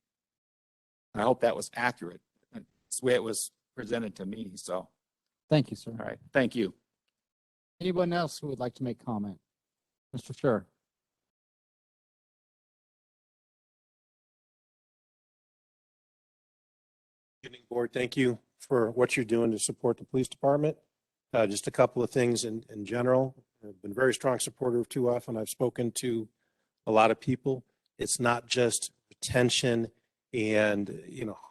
Speaker 13: I hope that was accurate. That's the way it was presented to me. So,
Speaker 1: Thank you, sir.
Speaker 13: all right, thank you.
Speaker 1: Anyone else who would like to make comment? Mr. Sure.
Speaker 6: Evening, Board. Thank you for what you're doing to support the police department. Just a couple of things in general. I've been a very strong supporter of 2F, and I've spoken to a lot of people. It's not just retention and,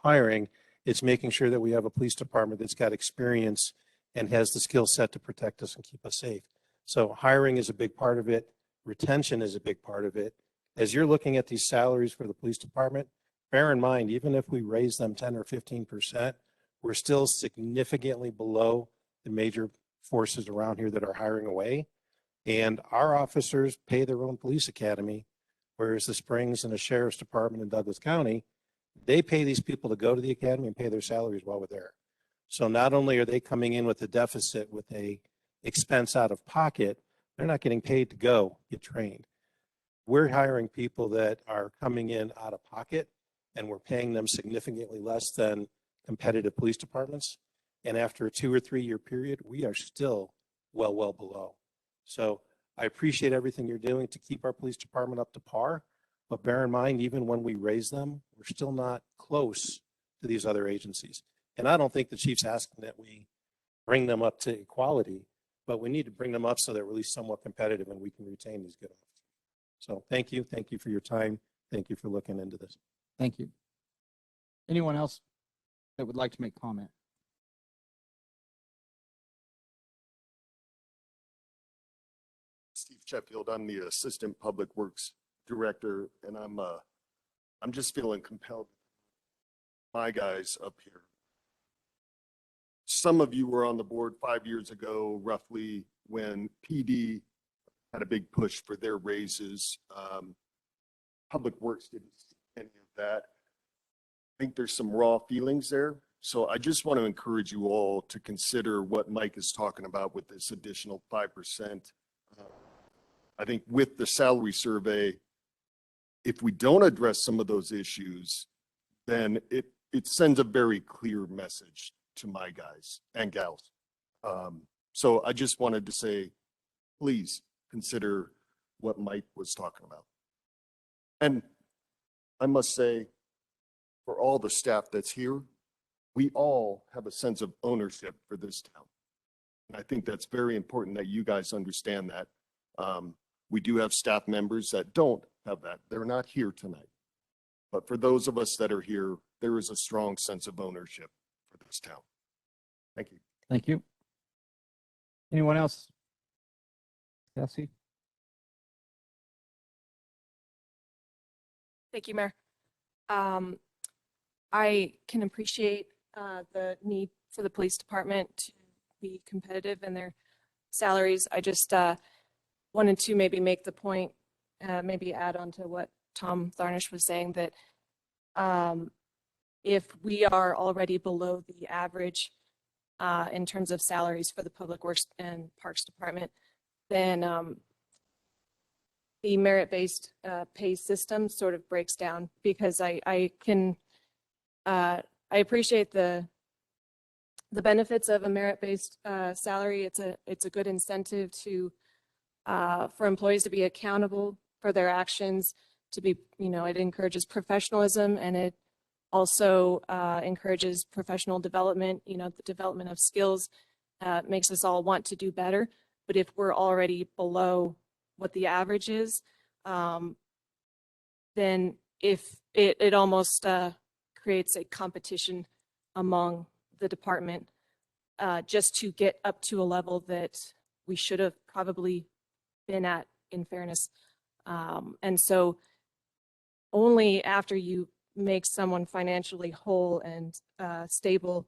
Speaker 6: hiring. It's making sure that we have a police department that's got experience and has the skill set to protect us and keep us safe. So hiring is a big part of it. Retention is a big part of it. As you're looking at these salaries for the police department, bear in mind, even if we raise them 10 or 15%, we're still significantly below the major forces around here that are hiring away. And our officers pay their own police academy, whereas the Springs and the Sheriff's Department in Douglas County, they pay these people to go to the academy and pay their salaries while we're there. So not only are they coming in with a deficit with a expense out of pocket, they're not getting paid to go get trained. We're hiring people that are coming in out of pocket, and we're paying them significantly less than competitive police departments. And after a 2 or 3 year period, we are still well below. So I appreciate everything you're doing to keep our police department up to par. But bear in mind, even when we raise them, we're still not close to these other agencies. And I don't think the chief's asking that we bring them up to equality, but we need to bring them up so they're at least somewhat competitive and we can retain these good officers. So thank you. Thank you for your time. Thank you for looking into this.
Speaker 1: Thank you. Anyone else that would like to make comment?
Speaker 14: Steve Sheffield, I'm the Assistant Public Works Director, and I'm just feeling compelled. My guys up here. Some of you were on the board 5 years ago, roughly, when PD had a big push for their raises. Public Works didn't see any of that. I think there's some raw feelings there. So I just want to encourage you all to consider what Mike is talking about with this additional 5%. I think with the salary survey, if we don't address some of those issues, then it sends a very clear message to my guys and gals. So I just wanted to say, please consider what Mike was talking about. And I must say, for all the staff that's here, we all have a sense of ownership for this town. And I think that's very important that you guys understand that. We do have staff members that don't have that. They're not here tonight. But for those of us that are here, there is a strong sense of ownership for this town. Thank you.
Speaker 1: Thank you. Anyone else? Cassie?
Speaker 2: Thank you, Mayor. I can appreciate the need for the police department to be competitive in their salaries. I just wanted to maybe make the point, maybe add on to what Tom Tharnish was saying, that if we are already below the average in terms of salaries for the Public Works and Parks Department, then the merit-based pay system sort of breaks down, because I appreciate the benefits of a merit-based salary. It's a good incentive to for employees to be accountable for their actions, to be, it encourages professionalism, and it also encourages professional development, the development of skills, makes us all want to do better. But if we're already below what the average is, then if it almost creates a competition among the department just to get up to a level that we should have probably been at, in fairness. And so only after you make someone financially whole and stable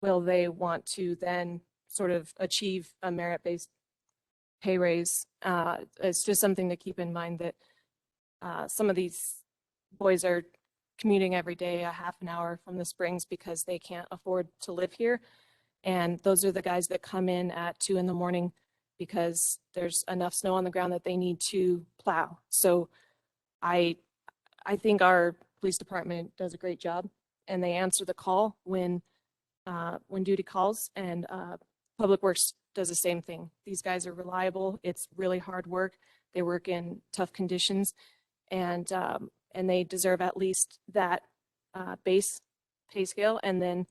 Speaker 2: will they want to then sort of achieve a merit-based pay raise. It's just something to keep in mind, that some of these boys are commuting every day a half an hour from the Springs because they can't afford to live here. And those are the guys that come in at 2 a.m. because there's enough snow on the ground that they need to plow. So I think our police department does a great job, and they answer the call when duty calls, and Public Works does the same thing. These guys are reliable. It's really hard work. They work in tough conditions, and they deserve at least that base pay scale. And then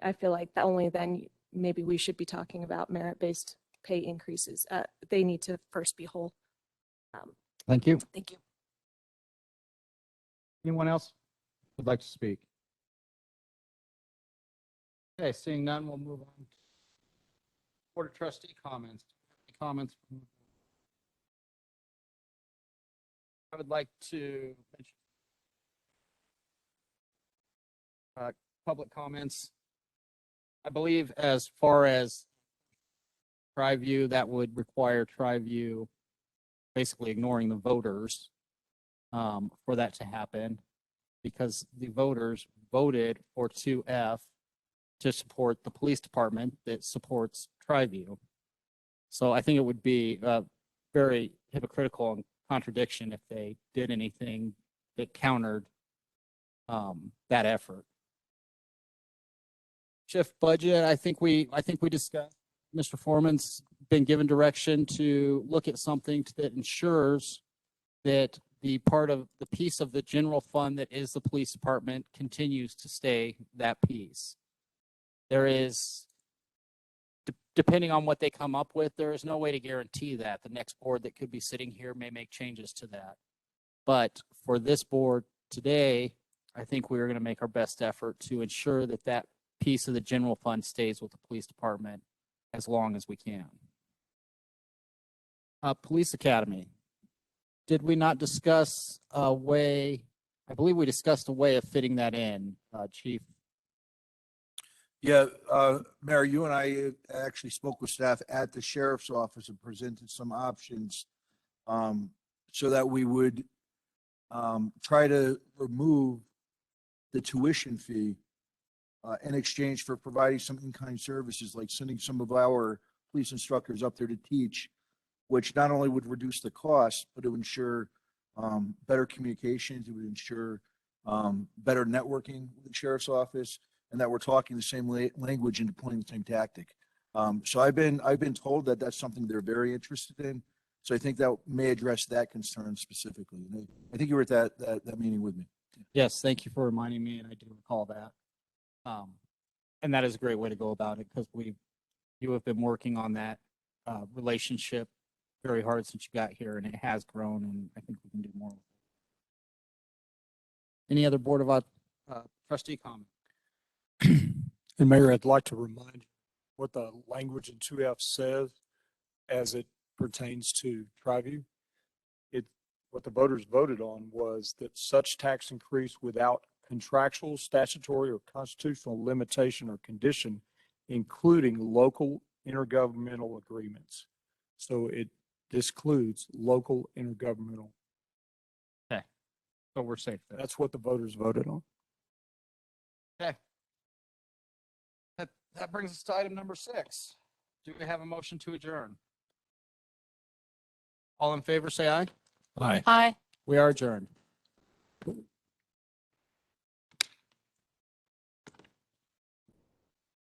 Speaker 2: I feel like that only then maybe we should be talking about merit-based pay increases. They need to first be whole.
Speaker 1: Thank you.
Speaker 2: Thank you.
Speaker 1: Anyone else would like to speak? Okay, seeing none, we'll move on. Board of Trustee comments. Any comments? I would like to mention public comments. I believe as far as Tri-View, that would require Tri-View basically ignoring the voters for that to happen, because the voters voted for 2F to support the police department that supports Tri-View. So I think it would be very hypocritical and contradiction if they did anything that countered that effort. Shift budget, I think we discussed. Mr. Foreman's been given direction to look at something that ensures that the part of the piece of the general fund that is the police department continues to stay that piece. There is, depending on what they come up with, there is no way to guarantee that. The next board that could be sitting here may make changes to that. But for this board today, I think we're going to make our best effort to ensure that that piece of the general fund stays with the police department as long as we can. Police Academy. Did we not discuss a way? I believe we discussed a way of fitting that in, Chief.
Speaker 5: Yeah, Mayor, you and I actually spoke with staff at the sheriff's office and presented some options so that we would try to remove the tuition fee in exchange for providing some in-kind services, like sending some of our police instructors up there to teach, which not only would reduce the cost, but it would ensure better communications. It would ensure better networking with the sheriff's office, and that we're talking the same language and deploying the same tactic. So I've been told that that's something they're very interested in. So I think that may address that concern specifically. And I think you were at that meeting with me.
Speaker 1: Yes, thank you for reminding me, and I do recall that. And that is a great way to go about it, because you have been working on that relationship very hard since you got here, and it has grown, and I think we can do more. Any other Board of Trustee comment?
Speaker 3: And Mayor, I'd like to remind you what the language in 2F says as it pertains to Triview. What the voters voted on was that such tax increase without contractual, statutory, or constitutional limitation or condition, including local intergovernmental agreements. So it excludes local intergovernmental.
Speaker 1: So we're safe there.
Speaker 3: That's what the voters voted on.
Speaker 1: Okay. That brings us to item number 6. Do we have a motion to adjourn? All in favor, say aye.
Speaker 6: Aye.
Speaker 9: Hi.
Speaker 1: We are adjourned.